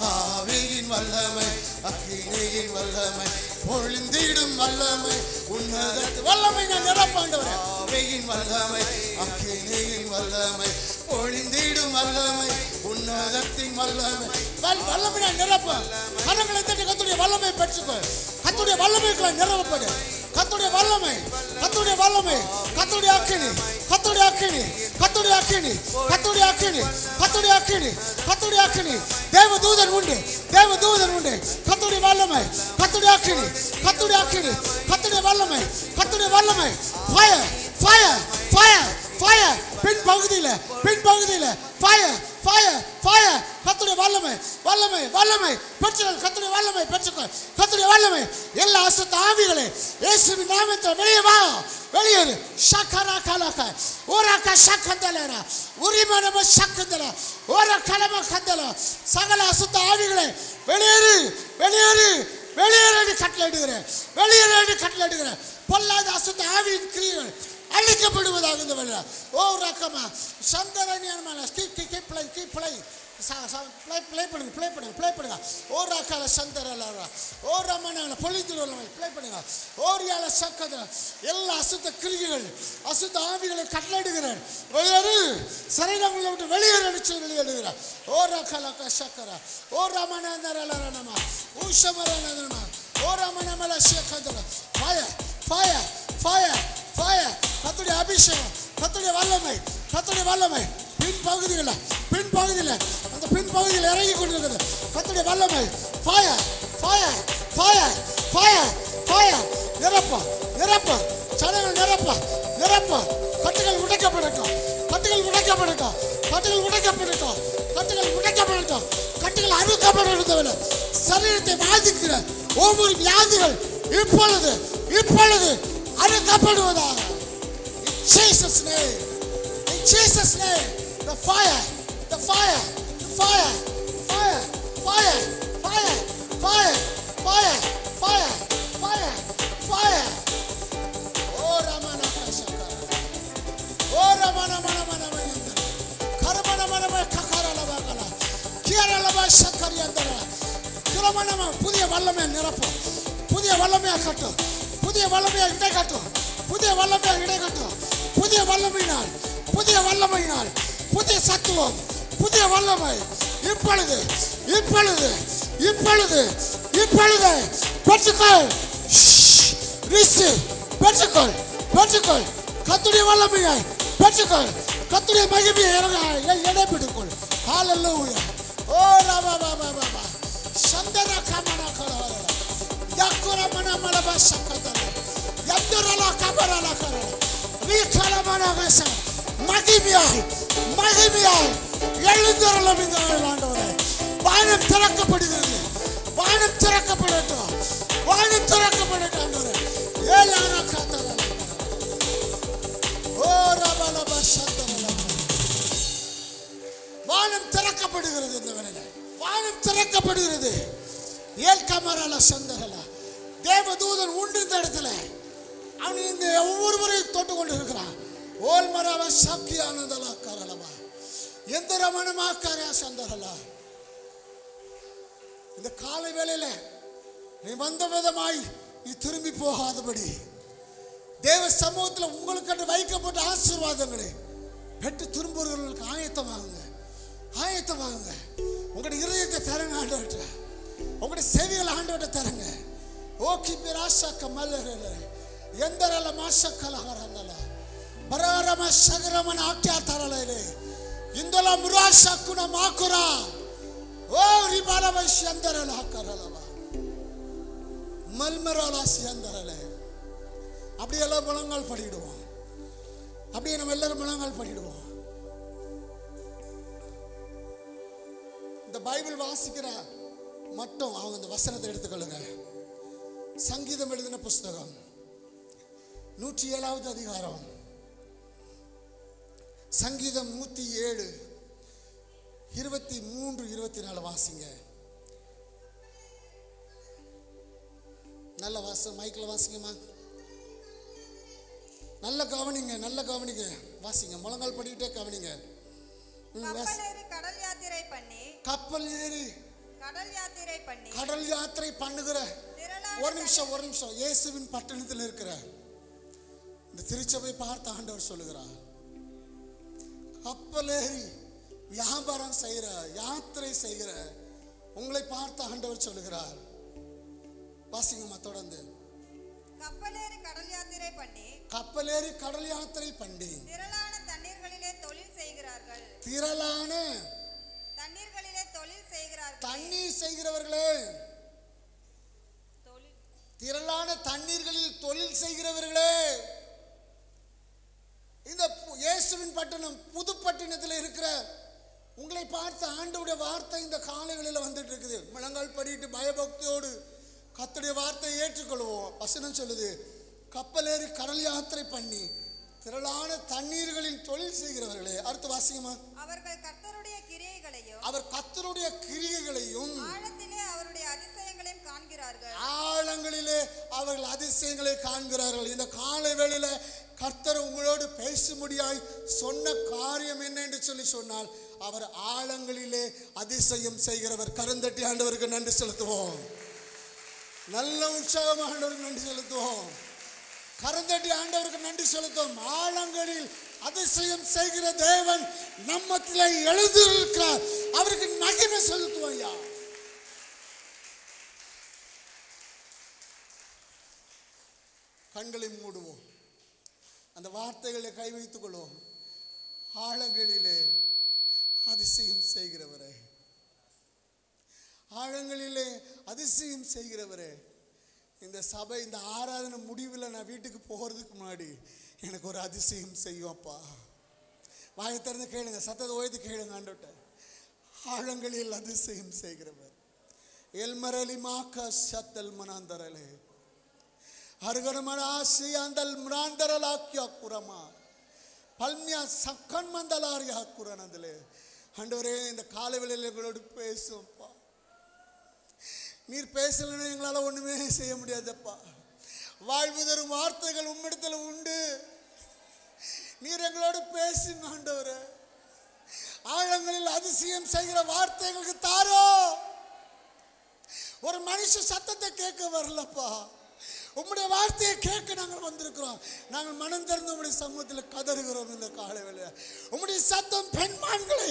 ஆவியின் வல்லமை அக்கினியின் வல்லமை பொழிந்திடும் வல்லமை உன்னதத்தின் வல்லமை. நான் நிரப்பாண்டவர். ஆவியின் வல்லமை அக்கினியின் வல்லமை பொழிந்திடும் வல்லமை உன்னதத்தின் வல்லமை. வல்லமை நான் நிரப்ப. கரங்களை தட்டி கர்த்தருடைய வல்லமை பெற்றுக்கோ. கர்த்தருடைய வல்லமைக்குள்ள நிரப்பப்படு. கர்த்தருடைய வல்லமை கர்த்தருடைய வல்லமை கர்த்தருடைய அக்கினி கர்த்தருடைய அக்கினி கர்த்தருடைய அக்கினி கர்த்தருடைய அக்கினி கர்த்தருடைய அக்கினி கர்த்தருடைய அக்கினி. தேவதூதன் உண்டு தேவதூதன் உண்டு. கர்த்தருடைய வல்லமை கர்த்தருடைய அக்கினி கர்த்தருடைய அக்கினி கர்த்தருடைய வல்லமை கர்த்தருடைய வல்லமை. Fire fire fire fire. பின் பகுதியில் ஃபயர் ஃபயர் ஃபயர். கர்த்தருடைய வல்லமை வல்லமை வல்லமை பெற்றுக்கொள். கர்த்தருடைய வல்லமை பெற்றுக்கொள். கர்த்தருடைய வல்லமை. எல்லா அசுத்த ஆவிகளே இயேசுவின் நாமத்தில் வெளியே வா, வெளியேறு. ஷக்கரா கலக ஓரக ஷக்கந்தலரா உரிமனம ஷக்கந்தல ஓர கலம கந்தல. சகல அசுத்த ஆவிகளே வெளியேறு வெளியேறு வெளியேறு கட்டளையிடுகிறேன். வெளியேறு கட்டளையிடுகிறேன். பொல்லாத அசுத்த ஆவியின் கிரியைகள் அழிக்கப்படுவதாக இந்த வழியா. ஓ ரக்கமா சந்தரணியான ப்ளே பண்ணுங்க. ஓ ராக்கால சந்தரலா ஓ ரமணால பொழிந்துள்ள ப்ளே பண்ணுங்க. ஓரியால சக்கத எல்லா அசுத்த கிரிகைகள் அசுத்த ஆவிகளை கட்டளையிடுகிறேன். வெளியேறு. சரீரங்களை விட்டு வெளியேறுகிறார். ஓ ராக்கால சக்கரா ஓ ரமணாந்தரலமா ஊஷமரலமா ஓ ரமணமல சக்கதர. Fire fire fire fire. கர்த்தருடைய அபிஷேகம் கர்த்தருடைய வல்லமை கர்த்தருடைய வல்லமை. பின்பகுதியில் அந்த பின்பகுதியில் இறங்கி கொண்டிருக்கிறது கர்த்தருடைய வல்லமை. Fire fire fire fire fire. நிரப்ப நிரப்ப சடங்கள் நிரப்ப நிரப்ப. கட்டுகள் உடைக்கப்படட்டும் கட்டுகள் உடைக்கப்படட்டும் கட்டுகள் உடைக்கப்படட்டும் கட்டுகள் உடைக்கப்படட்டும் கட்டுகள் அறுக்கப்படவில்லை. சரீரத்தை பாதிக்கிற ஒவ்வொரு வியாதிகள் இப்பொழுது இப்பொழுது அறுக்கப்படுவதாக. In Jesus' name. In Jesus' name. The fire. The fire. The fire. Fire. Fire. Fire. Fire. Fire. Fire. Fire. புதிய வல்லமை நிரப்பும், புதிய வல்லமையா கட்டும், புதிய வல்லமையா இடை கட்டும், புதிய வல்லமையா இடை கட்டும், புதிய வல்லமையினால், புதிய வல்லமையினால், புதிய சத்துவம், புதிய வல்லமை இப்பொழுது இப்பொழுது இப்பொழுது இப்பொழுது பெற்றுக்கொள். பெற்றுக்கொள் பெற்றுக்கொள் கர்த்தருடைய வல்லமையை பெற்றுக்கொள், கர்த்தருடைய மகிமையை இடைப்பிடிக்கொள். ஹல்லேலூயா. ஓ ராபா பாபா பாபா சந்தர கமன கரல யக்குர மன மலப சக்கதல யந்தரல கபரல கரல வீகல மனவச மகிமையாய் மகிமையாய் எழுந்தருளும் இந்த ஆண்டவரே. வானம் திறக்கப்படுகிறது, வானம் திறக்கப்படட்டும், வானம் திறக்கப்படட்டும் ஆண்டவரே. ஏலான கதல ஓ ராபா பாபா சந்தரல வானம் திறக்கப்படுகிறது, இந்த வேளையிலே வானம் திறக்கப்படுகிறது. ஏல் கமரல சந்தரல தேவதூதன் உண்டு இந்த இடத்துல. அவன் இந்த ஒவ்வொருவரையும் தொட்டு கொண்டு இருக்கிறான். ஓல் மரவ சக்கியானதலா கரலவா எந்த ரமணமாக்காரா சந்தரலா. இந்த காலை வேளையில நீ வந்த விதமாய் நீ திரும்பி போகாதபடி தேவ சமூகத்தில் உங்களுக்கு வைக்கப்பட்ட ஆசீர்வாதங்களை பெற்று திரும்புவர்களுக்கு ஆயத்தமாகுங்க, ஆயத்தமாகுங்க. உங்களுடைய இதயத்தை தரங்க ஆண்டவர்கிட்ட, உங்களுடைய செவிகளை ஆண்டவர்கிட்ட தரங்க. ஓகி பிராசக்க மல்லரல எந்தரல மாசக்கலஹரந்தல பராரம சகரமன ஆக்யா தரலைலே இந்தல முராசக்குன மாக்குரா ஓ ரிபாலவ சந்தரல கரலவா மல்மரல சந்தரல. அப்படியே எல்லாம் முழங்கால் படிடுவோம், அப்படியே நம்ம எல்லாரும் முழங்கால் படிடுவோம். இந்த பைபிள் வாசிக்கிற மட்டும் அவங்க இந்த வசனத்தை எடுத்துக்கொள்ளுங்க. சங்கீதம் எழுதின புஸ்தகம் 107வது அதிகாரம், சங்கீதம் 107 23 24 வாசிங்க. நல்ல மைக்கில் வாசிங்கம்மா, நல்ல கவனிங்க, நல்ல கவனிங்க, வாசிங்க, முழங்கால் படிக்கிட்டே கவனிங்க. கடல் யாத்திரை பண்ணி கப்பல் ஏறி கடல் யாத்திரை பண்ணுகிற ஒரு நிமிஷம் இயேசுவின் பட்டணத்தில் இருக்கிற இந்த திருச்சபை பார்த்து ஆண்டவர் சொல்லுகிறார், கப்பல் ஏறி வியாபாரம் செய்கிற யாத்திரை செய்கிற உங்களை பார்த்து ஆண்டவர் சொல்லுகிறார். வாசிங்கம்மா தொடர்ந்து. கப்பலேறி கடல் யாத்திரை பண்ணி திரளான தண்ணீர்களிலே தொழில் செய்கிறார்கள். திரளான தண்ணீர்களிலே தொழில் செய்கிறார்கள். தண்ணீர் செய்கிறவர்களே, திரளான தண்ணீர்களில் தொழில் செய்கிறவர்களே, இந்த இயேசுவின் பட்டணம் புதுப்பட்டினத்தில் இருக்கிற உங்களை பார்த்து ஆண்டவருடைய வார்த்தை இந்த காலைகளில் வந்துட்டு இருக்குது. முழங்கால் படிட்டு பயபக்தியோடு கர்த்தருடைய வார்த்தையை ஏற்றுக்கொள்வோம். வசனம் சொல்லுது, கப்பலேறி கடல் யாத்திரை பண்ணி திரளான தண்ணீர்களில் தொழில் செய்கிறவர்களே. அடுத்து வாசிங்கம்மா. அவர்கள் கர்த்தருடைய கிரியைகளையும் ஆழத்திலே அவருடைய அதிசயங்களையும் காண்கிறார்கள். ஆழங்களிலே அவர்கள் அதிசயங்களை காண்கிறார்கள். இந்த காலை வேளையில கர்த்தர் உங்களோடு பேசும்படியாய் சொன்ன காரியம் என்ன என்று சொல்லி சொன்னால், அவர் ஆழங்களிலே அதிசயம் செய்கிறவர். கரந்தட்டி ஆண்டவருக்கு நன்றி செலுத்துவோம். நல்ல உற்சாகமாக ஆண்டவருக்கு நன்றி செலுத்துவோம். கரந்தட்டி ஆண்டவருக்கு நன்றி செலுத்துவோம். ஆழங்களில் அதிசயம் செய்கிற தேவன் நம்மத்திலே எழுந்திருக்கிறார். அவருக்கு மகிமை செலுத்துவோம். ஐயா, கண்களை மூடுவோம், அந்த வார்த்தைகளை கை வைத்துக் கொள்வோம். ஆழங்களிலே அதிசயம் செய்கிறவரே, ஆழங்களிலே அதிசயம் செய்கிறவரே, இந்த சபை இந்த ஆராதனை முடிவில் நான் வீட்டுக்கு போகிறதுக்கு முன்னாடி எனக்கு ஒரு அதிசயம் செய்யும் அப்பா. வாயை திறந்து கேளுங்க, சத்தத்தை ஓய்ந்து கேளுங்க ஆண்டவர்கிட்ட. ஆழங்களில் அதிசயம் செய்கிறவர். எல்மரலி மாக்க சத்தல் மனாந்தரலே அருகரமனாசி அந்தல் முராந்தரலாக்கியா குரமா பல்மியா சக்கன் மந்தலாரியா குரனதிலே. ஆண்டவரே, இந்த காலை வேளையில் எங்களோடு பேசுப்பா. நீர் பேசலன்னா எங்களால் ஒன்றுமே செய்ய முடியாதப்பா. வாழ்வு தரும் வார்த்தைகள் உம்மிடத்தில் உண்டு. நீர் எங்களோடு பேசுங்க ஆண்டவரே. ஆழங்களில் அதிசயம் செய்கிற வார்த்தைகளுக்கு தாரோ. ஒரு மனுஷ சத்தத்தை கேட்க வரலப்பா. உம்முடைய வார்த்தையை கேட்க நாங்கள் வந்திருக்கிறோம். நாங்கள் மனம் திறந்து உம்முடைய சமூகத்தில் கதறுகிறோம். இந்த காலை வேளையில உம்முடைய சத்தம் பெண்மான்களை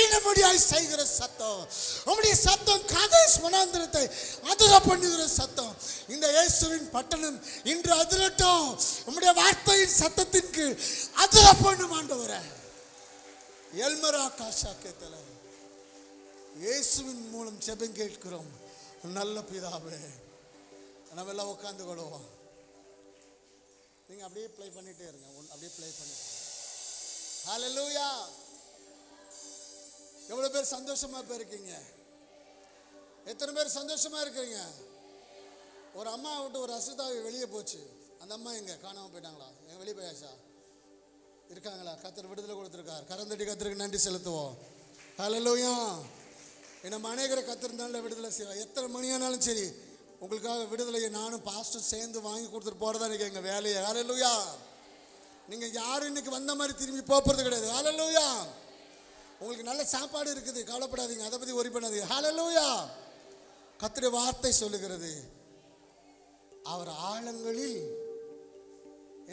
ஈனமுடியாய் செய்கிற சத்தம். உம்முடைய சத்தம் காதேஸ் வனாந்திரத்தை அதிர பண்ணுகிற சத்தம். இந்த இயேசுவின் பட்டணம் இன்று அதிரட்டும். உம்முடைய வார்த்தையின் சத்தத்திற்கு அதிர பண்ணும் ஆண்டவரே. எல்மரா காஷா கேத்தல இயேசுவின் மூலம் ஜெபம் கேட்கிறோம் நல்ல பிதாவே. நம்ம எல்லாம் உட்காந்து கொள்வோம். நீங்க அப்படியே ப்ளே பண்ணிட்டே இருங்க. அப்படியே ப்ளே பண்ணிட்டு. ஹல்லேலூயா. எவ்வளவு பேர் சந்தோஷமா இருக்கீங்க? எத்தனை பேர் சந்தோஷமா இருக்கீங்க? ஒரு அம்மா விட்டு ஒரு அசுதாவி வெளியே போச்சு. அந்த அம்மா எங்க காணாம போயிட்டாங்களா? எங்க வெளியே போயாச்சா? இருக்காங்களா? கர்த்தர் விடுதலை கொடுத்திருக்கார். கரந்தடி கர்த்தருக்கு நன்றி செலுத்துவோம். ஹல்லேலூயா. நம்ம அநேகரை கர்த்தர் நல்ல விடுதலை செய்வார். எத்தனை மணியானாலும் சரி உங்களுக்காக விடுதலையை நானும் பாஸ்டர் சேர்ந்து வாங்கி கொடுத்துட்டு போறதா இன்னைக்கு எங்க வேலையை. ஹல்லேலூயா. நீங்க யாரும் இன்னைக்கு வந்த மாதிரி திரும்பி போறது கிடையாது. ஹல்லேலூயா. உங்களுக்கு நல்ல சாப்பாடு இருக்குது, கவலைப்படாதீங்க, அதை பத்தி worry பண்ணாதீங்க. ஹல்லேலூயா. கர்த்தருடைய வார்த்தை சொல்லுகிறது, அவர் ஆழங்களில்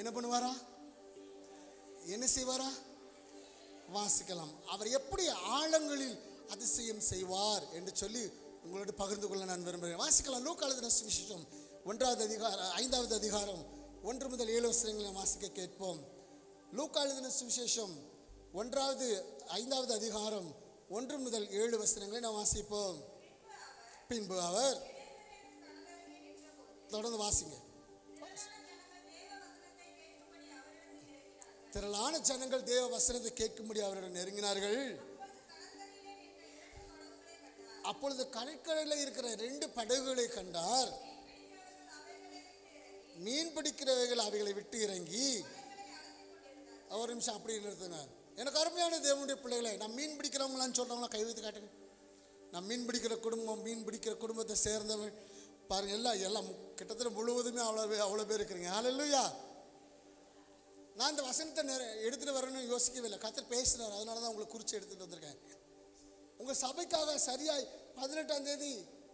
என்ன பண்ணுவாரா? என்ன செய்வாரா? வாசிக்கலாம். அவர் எப்படி ஆழங்களில் அதிசயம் செய்வார் என்று சொல்லி உங்களோடு பகிர்ந்து கொள்ள நான் விரும்புகிறேன். வாசிக்கலாம். லூக்கா எழுதின சுவிசேஷம் 5வது அதிகாரம் 1 முதல் 7 வசனங்களை வாசிக்க கேட்போம். லூக்கா எழுதின சுவிசேஷம் 5வது அதிகாரம் 1 முதல் 7 வசனங்களை நாம் வாசிப்போம். பின்பு அவர் தொடர்ந்து வாசிங்க. திரளான ஜனங்கள் தேவ வசனத்தை கேட்கும்படி அவரிடம் நெருங்கினார்கள். அப்பொழுது கடற்கரையில் இருக்கிற 2 படகுகளை கண்டார். மீன் பிடிக்கிறவைகள் அவைகளை விட்டு இறங்கி, ஒரு நிமிஷம் அப்படி நிறுத்துங்க. எனக்கு அருமையான தேவனுடைய பிள்ளைகளை, நான் மீன் பிடிக்கிறவங்களான்னு சொல்றவங்களா கை வைத்து காட்டுங்க. நான் மீன் பிடிக்கிற குடும்பம், மீன் பிடிக்கிற குடும்பத்தை சேர்ந்தவன் பாருங்க. எல்லாம் கிட்டத்தட்ட முழுவதுமே அவ்வளோ பேர் இருக்கிறீங்க. ஹல்லேலூயா. நான் இந்த வசனத்தை எடுத்துட்டு வரணும்னு யோசிக்கவே இல்லை. கர்த்தர் பேசுறாரு, அதனால தான் உங்களை குறித்து எடுத்துட்டு வந்திருக்கேன். உங்க சபைக்காக சரியாய் 18ஆம் தேதி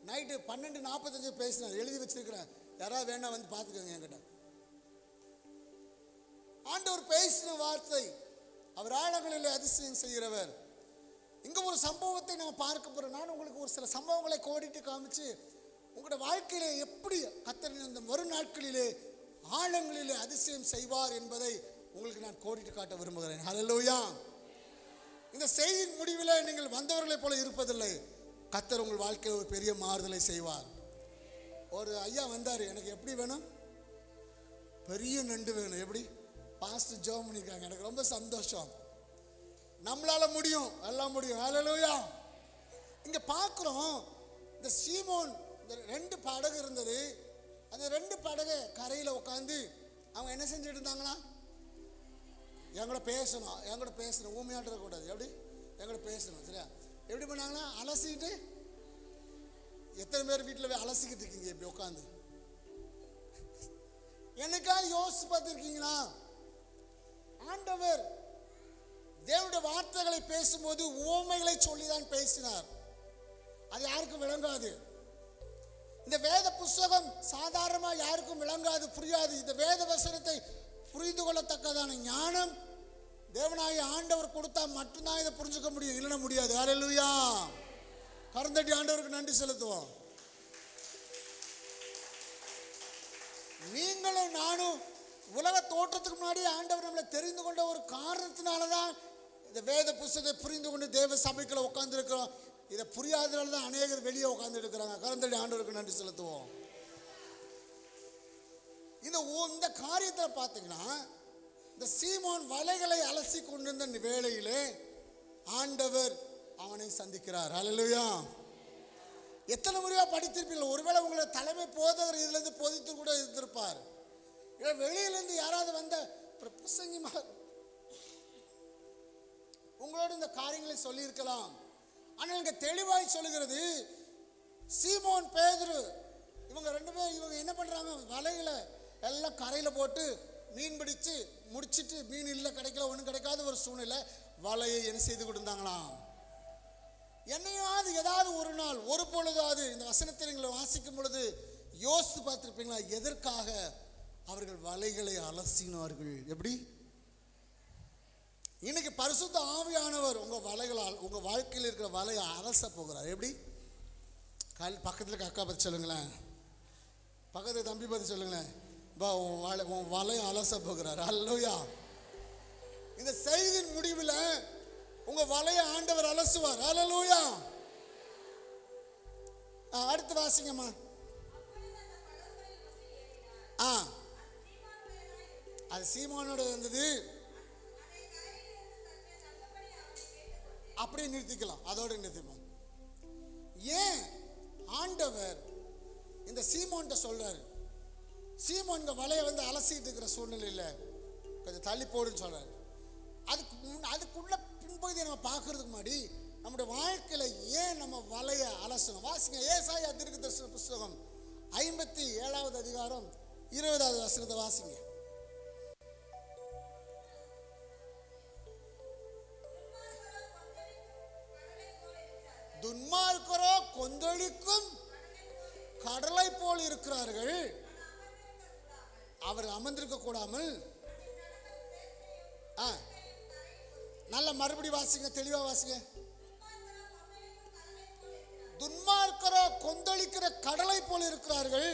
நைட்டு 12:45 பேசினார். எழுதி வச்சிருக்கிறேன், யாராவது வேணா வந்து பார்த்துக்கோங்க. என்கிட்ட ஆண்டவர் பேசின வார்த்தை, அவர் ஆழங்களில் அதிசயம் செய்கிறவர். இங்க ஒரு சம்பவத்தை நம்ம பார்க்க போறோம். நான் உங்களுக்கு ஒரு சில சம்பவங்களை கோடிட்டு காமிச்சு உங்களோட வாழ்க்கையிலே எப்படி கர்த்தர் இந்த வரும் நாட்களிலே ஆழங்களிலே அதிசயம் செய்வார் என்பதை உங்களுக்கு நான் கோடிட்டு காட்ட விரும்புகிறேன். ஹல்லேலூயா. இந்த செய்தியின் முடிவில் நீங்கள் வந்தவர்களைப் போல இருப்பதில்லை. கர்த்தர் உங்கள் வாழ்க்கையில் ஒரு பெரிய மாறுதலை செய்வார். ஒரு ஐயா வந்தார், எனக்கு எப்படி வேணும்? பெரிய நண்டு வேணும். எப்படி? பாஸ்டர் ஜெபம் பண்ணிருக்காங்க. எனக்கு ரொம்ப சந்தோஷம். நம்மளால முடியும், எல்லாம் முடியும். ஹல்லேலூயா. இங்க பார்க்கிறோம், இந்த சீமோன், இந்த 2 படகு இருந்தது. அந்த 2 படகு கரையில் உட்காந்து அவங்க என்ன செஞ்சுட்டு இருந்தாங்களா? எங்கூட பேசணும், ஊமையாட்டு இருக்கக்கூடாது. எப்படி? எங்கூட பேசணும். சரியா? எப்படி பண்ணாங்கன்னா, அலசிக்கிட்டு, எத்தனை பேர் வீட்டில் போய் அலசிக்கிட்டு இருக்கீங்க இப்படி உட்காந்து? என்னைக்கா யோசிச்சு பார்த்துருக்கீங்களா? ஆண்டவர் தேவனுடைய வார்த்தைகளை பேசும்போது உவமைகளை சொல்லிதான் பேசினார். அது யாருக்கும் விளங்காது. இந்த வேத புஸ்தகம் சாதாரணமா யாருக்கும் விளங்காது, புரியாது. இந்த வேத வசனத்தை புரிந்து கொள்ளத்தக்கதான ஞானம் தேவனாகிய ஆண்டவர் கொடுத்தா மட்டும்தான் இதை புரிஞ்சுக்க முடியும், இல்லைன்னா முடியாது. ஹல்லேலூயா. கரந்தட்டி ஆண்டவருக்கு நன்றி செலுத்துவோம். நீங்களும் நானும் உலக தோற்றத்துக்கு முன்னாடி ஆண்டவர் நம்மளை தெரிந்து கொண்ட ஒரு காரணத்தினாலதான் இந்த வேத புஸ்தகத்தை புரிந்து கொண்டு தேவ சபைக்குள்ள உட்கார்ந்து இருக்கிறோம். இதை புரியாதனால தான் அநேகர் வெளியே உட்கார்ந்து இருக்கிறாங்க. கரந்தடி ஆண்டவருக்கு நன்றி செலுத்துவோம். இந்த காரியத்தை பார்த்தீங்கன்னா, இந்த சீமோன் வலைகளை அலசி கொண்டிருந்த வேளையிலே ஆண்டவர் அவனை சந்திக்கிறார். ஹல்லேலூயா. எத்தனை முறையா படித்திருப்பீர்கள்? ஒருவேளை உங்களை தலைமை போதவர் இதுல இருந்து போதித்து கூட இருந்திருப்பார். வெளியிலிருந்து யாராவது வந்த ஒரு பிரசங்கிமார் உங்களோட இந்த காரியங்களை சொல்லி இருக்கலாம். ஆனால் இங்க தெளிவாய் சொல்லுகிறது, சீமோன் பேதுரு இவங்க 2 பேரும் இவங்க என்ன பண்றாங்க? வலைகளை எல்லாம் கரையில போட்டு மீன் பிடிச்சு முடிச்சிட்டு, மீன் இல்லை, கிடைக்கல, ஒன்றும் கிடைக்காத ஒரு சூழ்நிலை, வலையை என்ன செய்து கொடுத்தாங்களாம். என்னையாவது ஏதாவது ஒரு நாள் ஒரு பொழுதாவது இந்த வசனத்தை நீங்கள் வாசிக்கும் பொழுது யோசித்து பார்த்திருப்பீங்களா, எதற்காக அவர்கள் வலைகளை அலசினார்கள்? எப்படி? இன்னைக்கு பரிசுத்த ஆவியானவர் உங்க வலைகளால் உங்க வாழ்க்கையில் இருக்கிற வலையை அலச போகிறார். எப்படி? பக்கத்தில் அக்கா பற்றி சொல்லுங்களேன், பக்கத்தில் தம்பி பற்றி சொல்லுங்களேன். உன் வலையை அலச போகிறார். அல்லேலூயா. இந்த செய்தியின் முடிவில் உங்க வலையை ஆண்டவர் அலசுவார். அல்லேலூயா. அடுத்து வாசிங்கம்மா. அது சீமோனோட இருந்தது. அப்படியே நிறுத்திக்கலாம், அதோட நிறுத்திப்போம். ஏன் ஆண்டவர் இந்த சீமோன்ட்ட சொல்றாரு, சீமோன் இந்த வலையை அலசிட்டு இருக்கிற சூழ்நிலையில கொஞ்சம் தள்ளி போடுன்னு சொல்றாரு. அதுக்குள்ள பின்பகுதியை நம்ம பார்க்கறதுக்கு முன்னாடி நம்முடைய வாழ்க்கையில ஏன் நம்ம வலையை அலசணும்? வாசிங்க ஏசாயா தீர்க்கதரிசன புஸ்தகம் 57வது அதிகாரம் 20வது வசனத்தை வாசிங்க. துன்மார்க்கரோ கொந்தளிக்கும் கடலை போல் இருக்கிறார்கள், அவர் அமர்ந்திருக்க கூடாமல். நல்ல மறுபடி வாசிங்க, தெளிவா வாசிங்க. துன்மார்க்கரோ கொந்தளிக்கிற கடலை போல் இருக்கிறார்கள்.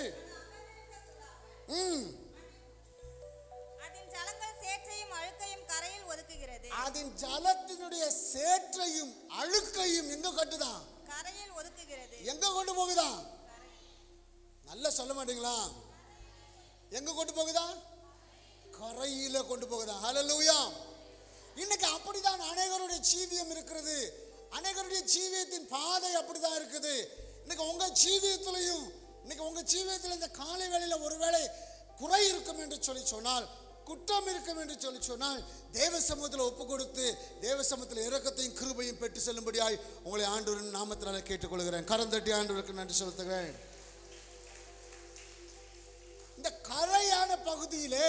அதன் ஜலத்தினுடைய சேற்றையும் அழுக்கையும் எங்க கட்டுதான்? கரையில் ஒதுக்குகிறது. எங்க கொண்டு போகுதா? நல்லா சொல்ல மாட்டீங்களா? எங்க கொண்டு போகுதா? கரையில கொண்டு போகுதா? ஹல்லேலூயா. இன்னைக்கு அப்படிதான் அநேகருடைய ஜீவியம் இருக்கிறது. அநேகருடைய ஜீவியத்தின் பாதை அப்படிதான் இருக்குது. இன்னைக்கு உங்க ஜீவியத்திலையும், இன்னைக்கு உங்க ஜீவியத்தில் இந்த காலை வேளையில ஒருவேளை குறை இருக்கும் என்று சொல்லி சொன்னால், குற்றம் இருக்கும் என்று சொல்லி சொன்னால், தேவ சமூகத்தில் ஒப்பு கொடுத்து தேவ சமூகத்தில் இரக்கத்தையும் கிருபையும் பெற்று செல்லும்படியாய் உங்களை ஆண்டவரின் நாமத்தினால கேட்டுக்கொள்கிறேன். கரம் தட்டி ஆண்டவருக்கு நன்றி செலுத்துகிறேன். இந்த கரையான பகுதியிலே,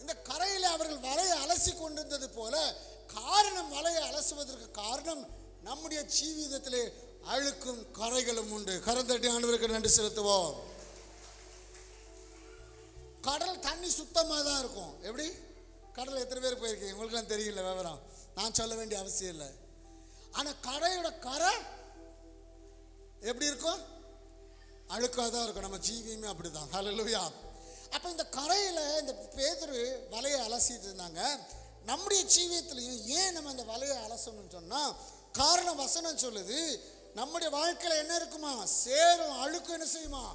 இந்த கரையிலே அவர்கள் வலையை அலசி கொண்டிருந்தது போல, காரணம் வலையை அலசுவதற்கு காரணம் நம்முடைய ஜீவிதத்திலே அழுக்கும் கரைகளும் உண்டு. கரம் தட்டி ஆண்டவருக்கு நன்றி செலுத்துவோம். கடல் தண்ணி சுத்தமாக தான் இருக்கும். எப்படி? கடல் எத்தனை பேர் போயிருக்கீங்க? உங்களுக்குலாம் தெரியல விவரம், நான் சொல்ல வேண்டிய அவசியம் இல்லை. ஆனால் கரையோட கரை எப்படி இருக்கும்? அழுக்காக தான் இருக்கும். நம்ம ஜீவியமே அப்படிதான். ஹல்லேலூயா. அப்போ இந்த கரையில் இந்த பேதுரு வலையை அலசிட்டு இருந்தாங்க. நம்முடைய ஜீவியத்திலையும் ஏன் நம்ம அந்த வலையை அலசணும்னு சொன்னால், காரணம் வசனம் சொல்லுது, நம்முடைய வாழ்க்கையில் என்ன இருக்குமா? சேரும் அழுக்கும் என்ன செய்யுமா?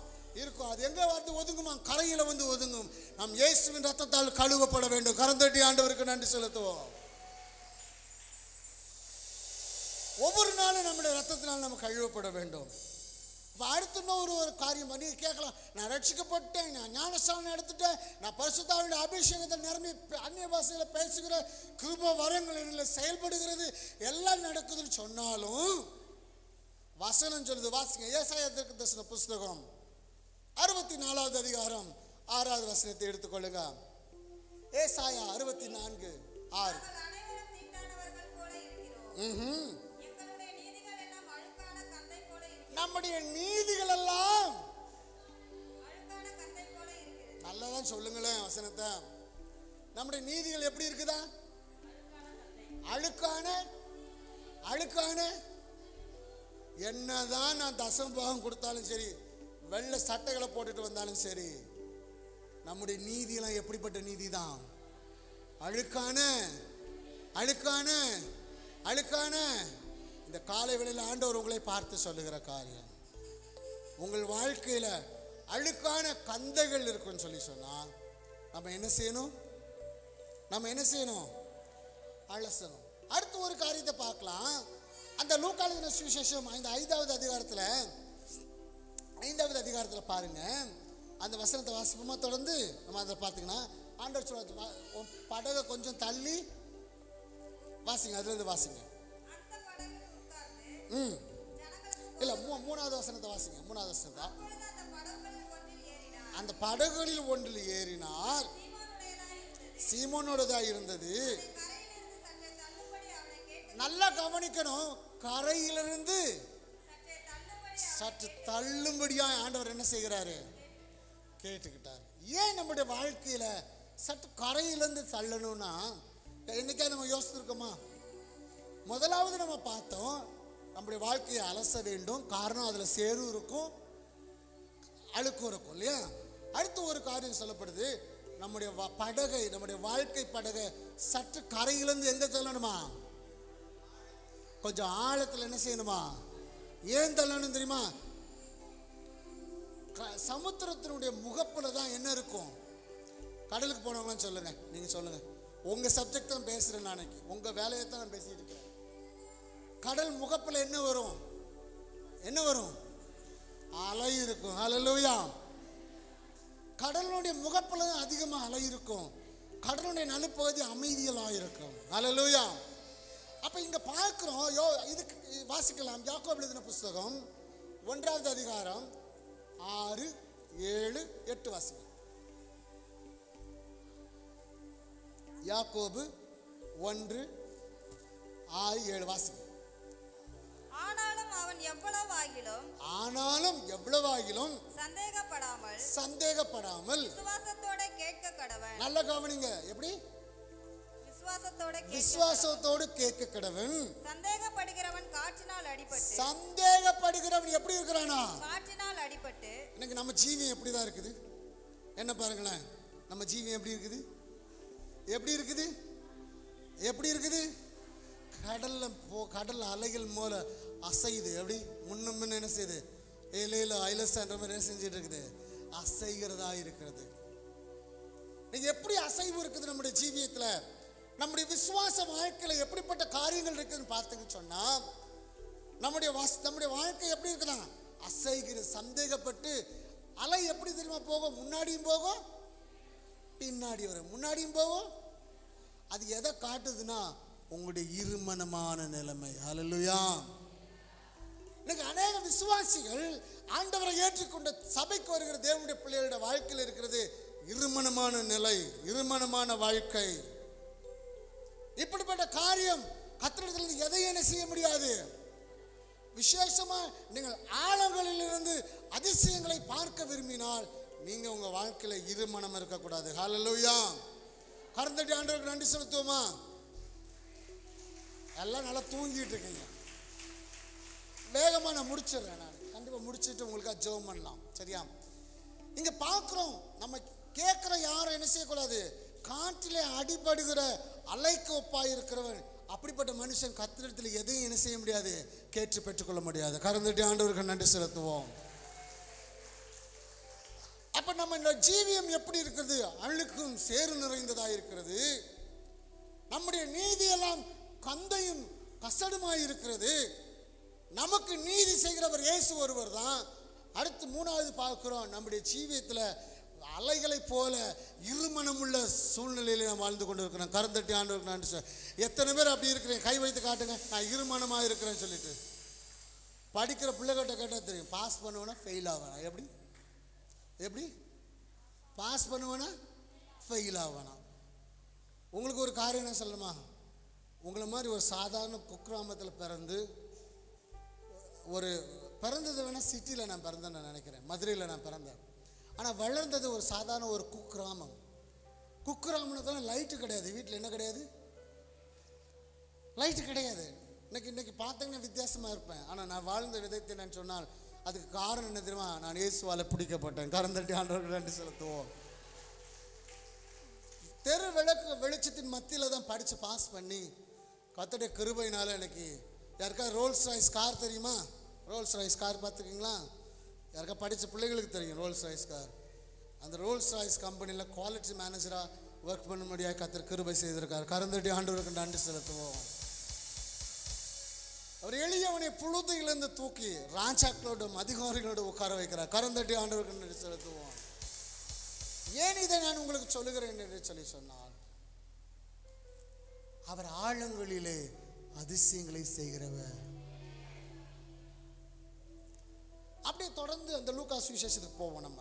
இருக்கும். அது எங்க ஒதுங்குமா? கரையில ஒதுங்கும். நாம் இயேசுவின் ரத்தத்தால் கழுவப்பட வேண்டும். கரம் தட்டி ஆண்டவருக்கு நன்றி செலுத்துவோம். ஒவ்வொரு நாளும் நம்முடைய ரத்தத்தினால் நம்ம கழுவப்பட வேண்டும். அடுத்து ஒரு காரியம் பண்ணி கேட்கலாம், நான் ரட்சிக்கப்பட்டேன், நான் ஞானஸ்நானம் எடுத்துட்டேன், நான் பரிசுத்தாவின் அபிஷேகத்தில் நிரம்பி அந்நிய பாஷையில பேசுகிற கிருபை வரங்கள் என்னில் செயல்படுகிறது, எல்லாம் நடக்குதுன்னு சொன்னாலும் வசனம் சொல்லுது. வாசிங்க ஏசாயா தீர்க்கதரிசன புஸ்தகம் 64வது அதிகாரம் 6வது வசனத்தை எடுத்துக்கொள்ளுங்க. ஏசாயா 64:6. நம்முடைய நீதிகள் எல்லாம் நல்லதான் சொல்லுங்களேன் வசனத்தை. நம்முடைய நீதிகள் எப்படி இருக்குதா? அழுக்கான அழுக்கான. என்னதான் நான் தசமபாகம் கொடுத்தாலும் சரி, வெள்ளை சட்டைகளை போட்டுட்டு வந்தாலும் சரி, நம்முடைய நீதியெல்லாம் எப்படிப்பட்ட நீதி தான்? அழுக்கான அழுக்கான அழுக்கான. இந்த காலை வேளையில் ஆண்டவர் உங்களை பார்த்து சொல்லுகிற காரியம், உங்கள் வாழ்க்கையில அழுக்கான கந்தைகள் இருக்குன்னு சொல்லி சொன்னா நம்ம என்ன செய்யணும்? நம்ம என்ன செய்யணும்? அலசணும். அடுத்து ஒரு காரியத்தை பார்க்கலாம். அந்த லூக்கா எழுதின சுவிசேஷம் 5வது அதிகாரத்தில் பாருங்க, அந்த வசனத்தை வாசிப்போமா? தொடர்ந்து நம்ம அதை பார்த்தீங்கன்னா ஆண்டவர் சொல்ல, படகை கொஞ்சம் தள்ளி வாசிங்க, அதுல இருந்து வாசிங்க. இல்ல, 3வது வசனத்தை வாசிங்க. 3வது வசனத்தை. அந்த படகுகளில் ஒன்றில் ஏறினார், சீமோனோடதா இருந்தது. நல்லா கவனிக்கணும். கரையிலிருந்து சற்று தள்ளும்படியா ஆண்டவர் என்ன செய்கிறாரு? கேட்டுக்கிட்டார். ஏன் நம்முடைய வாழ்க்கையில சற்று கரையிலிருந்து தள்ளணும்னா என்னைக்கா நம்ம யோசிச்சிருக்கோமா? முதலாவது நம்ம பார்த்தோம், நம்முடைய வாழ்க்கையை அலச வேண்டும். காரணம், அதுல சேரும் இருக்கும், அழுக்கும் இருக்கும் இல்லையா? அடுத்து ஒரு காரியம் சொல்லப்படுது, நம்முடைய படகை, நம்முடைய வாழ்க்கை படகை சற்று கரையிலிருந்து எங்க தள்ளணுமா? கொஞ்சம் ஆழத்துல என்ன செய்யணுமா? ஏன் தள்ளணும் தெரியுமா? சமுத்திரத்தினுடைய முகப்புல தான் என்ன இருக்கும்? கடலுக்கு போனவங்களாம் சொல்லுங்க, நீங்க சொல்லுங்க. உங்க சப்ஜெக்ட் தான் பேசுறேன் நான், உங்க வேலையை தான் நான் பேசிட்டு இருக்கேன். கடல் முகப்புல என்ன வரும்? என்ன வரும்? அலை இருக்கும். ஹல்லேலூயா. கடலுடைய முகப்புல தான் அதிகமா அலை இருக்கும். கடலுடைய நடுப்பகுதி அமைதியா இருக்கும். ஹல்லேலூயா. அப்ப இங்க பார்க்கிறோம், இதுக்கு வாசிக்கலாம். யாக்கோபு எழுதின புஸ்தகம் 1வது அதிகாரம் 6, 7, 8 வாசிக்கலாம். யாக்கோபு 1, 6, 7 வாசிக்கலாம். ஆனாலும் எவ்வளவாகிலும் சந்தேகப்படாமல் விசுவாசத்தோட கேட்க கடவன். நல்ல கவனிங்க. எப்படி? விசுவாசத்தோடு கேட்க கடவன். சந்தேகப்படுகிறவன் காற்றினால் அடிபட்டு. சந்தேகப்படுகிறவன் எப்படி இருக்கிறானா? காற்றினால் அடிபட்டு. இன்னைக்கு நம்ம ஜீவியம் எப்படிதான் இருக்குது? என்ன பாருங்களேன், நம்ம ஜீவியம் எப்படி இருக்குது? எப்படி இருக்குது? கடல் அலைகள் போல அசையுது. எப்படி? முன்ன என்ன செய்யுது? ஏலேல ஐலஸ்ன்ற மாதிரி என்ன செஞ்சுட்டு இருக்குது? அசைகிறதா இருக்கிறது. நீங்க எப்படி அசைவு இருக்குது நம்முடைய ஜீவியத்துல? நம்முடைய விசுவாச வாழ்க்கையில எப்படிப்பட்ட காரியங்கள் இருக்குதுன்னு பார்த்தீங்கன்னு சொன்னா, நம்முடைய வாழ்க்கை எப்படி இருக்குதா? அசைகிற, சந்தேகப்பட்டு. அலை எப்படி தெரியுமா போகும்? முன்னாடியும் போகும், பின்னாடி வரும், முன்னாடியும் போகும். அது எதை காட்டுதுன்னா உங்களுடைய இருமனமான நிலைமை. ஹல்லேலூயா. இன்னைக்கு அநேக விசுவாசிகள் ஆண்டவரை ஏற்றுக்கொண்ட சபைக்கு வருகிற தேவனுடைய பிள்ளைகளுடைய வாழ்க்கையில் இருக்கிறது இருமனமான நிலை, இருமனமான வாழ்க்கை. இப்படிப்பட்ட காரியம் கர்த்தரிடத்திலிருந்து எதையும் என்ன செய்ய முடியாது. விசேஷமா நீங்கள் ஆழங்களில் இருந்து அதிசயங்களை பார்க்க விரும்பினால் நீங்க உங்க வாழ்க்கையில இருமனம் இருக்கக்கூடாது. ஹல்லேலூயா. கர்த்தருடைய ஆண்டவருக்கு நன்றி செலுத்துவோமா? எல்லாம் நல்லா தூங்கிட்டு இருக்கீங்க. வேகமா நான் முடிச்சிடுறேன். நான் கண்டிப்பா முடிச்சுட்டு உங்களுக்காக ஜெபம் பண்ணலாம். சரியா? இங்க பார்க்கிறோம், நம்ம கேட்கிற யாரும் என்ன செய்யக்கூடாது? காற்றிலே அடிபடுகிற அலைக்கு ஒப்பாய் இருக்கிறவன். அப்படிப்பட்ட மனுஷன் கர்த்தரிடத்தில் எதையும் என்ன செய்ய முடியாது? கேட்டு பெற்றுக்கொள்ள முடியாது. கர்த்தருடைய ஆண்டவருக்கு நன்றி செலுத்துவோம். அப்ப நம்ம இந்த ஜீவியம் எப்படி இருக்கிறது? அழுக்கும் சேறு நிறைந்ததா இருக்கிறது. நம்முடைய நீதி எல்லாம் கந்தையும் கசடுமாய் இருக்கிறது. நமக்கு நீதி செய்கிறவர் இயேசு ஒருவர் தான். அடுத்து 3வது பார்க்கிறோம், நம்முடைய ஜீவியத்துல அலைகளை போல இருமனமுள்ள சூழ்நிலையில நாம் வாழ்ந்து கொண்டு இருக்கிறோம். கரந்தட்டி ஆண்டவருக்கு நன்றி சார். எத்தனை பேர் அப்படி இருக்கிறேன்? கை வைத்து காட்டுங்க, நான் இருமனமா இருக்கிறேன்னு சொல்லிட்டு. படிக்கிற பிள்ளைகிட்ட கேட்டா தெரியும். பாஸ் பண்ணுவேனா ஃபெயில் ஆவேனா? எப்படி பாஸ் பண்ணுவேனா ஃபெயில் ஆவேனா? உங்களுக்கு ஒரு காரியம் என்ன சொல்லணுமா? உங்களை மாதிரி ஒரு சாதாரண குக்கிராமத்தில் பிறந்தது வேணா சிட்டியில் நான் பிறந்தேன் நான் நினைக்கிறேன், மதுரையில் நான் பிறந்தேன். ஆனால் வளர்ந்தது ஒரு சாதாரண ஒரு குக்கிராமம். குக்கிராமத்தில் லைட்டு கிடையாது, வீட்டில் என்ன கிடையாது? லைட்டு கிடையாது. இன்னைக்கு பார்த்தீங்கன்னா வித்தியாசமாக இருப்பேன். ஆனால் நான் வாழ்ந்த விதத்தை நான் சொன்னால் அதுக்கு காரணம் என்ன தெரியுமா? நான் இயேசுவால் பிடிக்கப்பட்டேன். கரந்தட்டி ஆண்டவருக்கு நன்றி செலுத்துவோம். தெரு வெளிச்சத்தின் மத்தியில் தான் படித்து பாஸ் பண்ணி கர்த்தருடைய கிருபையினால எனக்கு யாருக்கா ரோல்ஸ் ராய்ஸ் கார் தெரியுமா? ரோல்ஸ் ராய்ஸ் கார் பார்த்துருக்கீங்களா? யாருக்கா படித்த பிள்ளைகளுக்கு தெரியும் ரோல்ஸ் ராய்ஸ் கார். அந்த ரோல்ஸ் ராய்ஸ் கம்பெனியில் குவாலிட்டி மேனேஜராக ஒர்க் பண்ண முடியாது கர்த்தர் கிருபை செய்திருக்கார். கரந்தட்டி ஆண்டவருக்கு நன்றி செலுத்துவோம். அவர் எளியவனை புழுதியிலிருந்து தூக்கி ராஜாக்களோடும் அதிகாரிகளோடு உட்கார வைக்கிறார். கரந்தட்டி ஆண்டவருக்கு நன்றி செலுத்துவோம். ஏன் இதை நான் உங்களுக்கு சொல்லுகிறேன் என்று சொல்லி சொன்னால், அவர் ஆழங்களிலே அதிசயங்களை செய்கிறவர். அப்படியே தொடர்ந்து அந்த லூக்கா சுவிசேஷத்துக்கு போவோம்.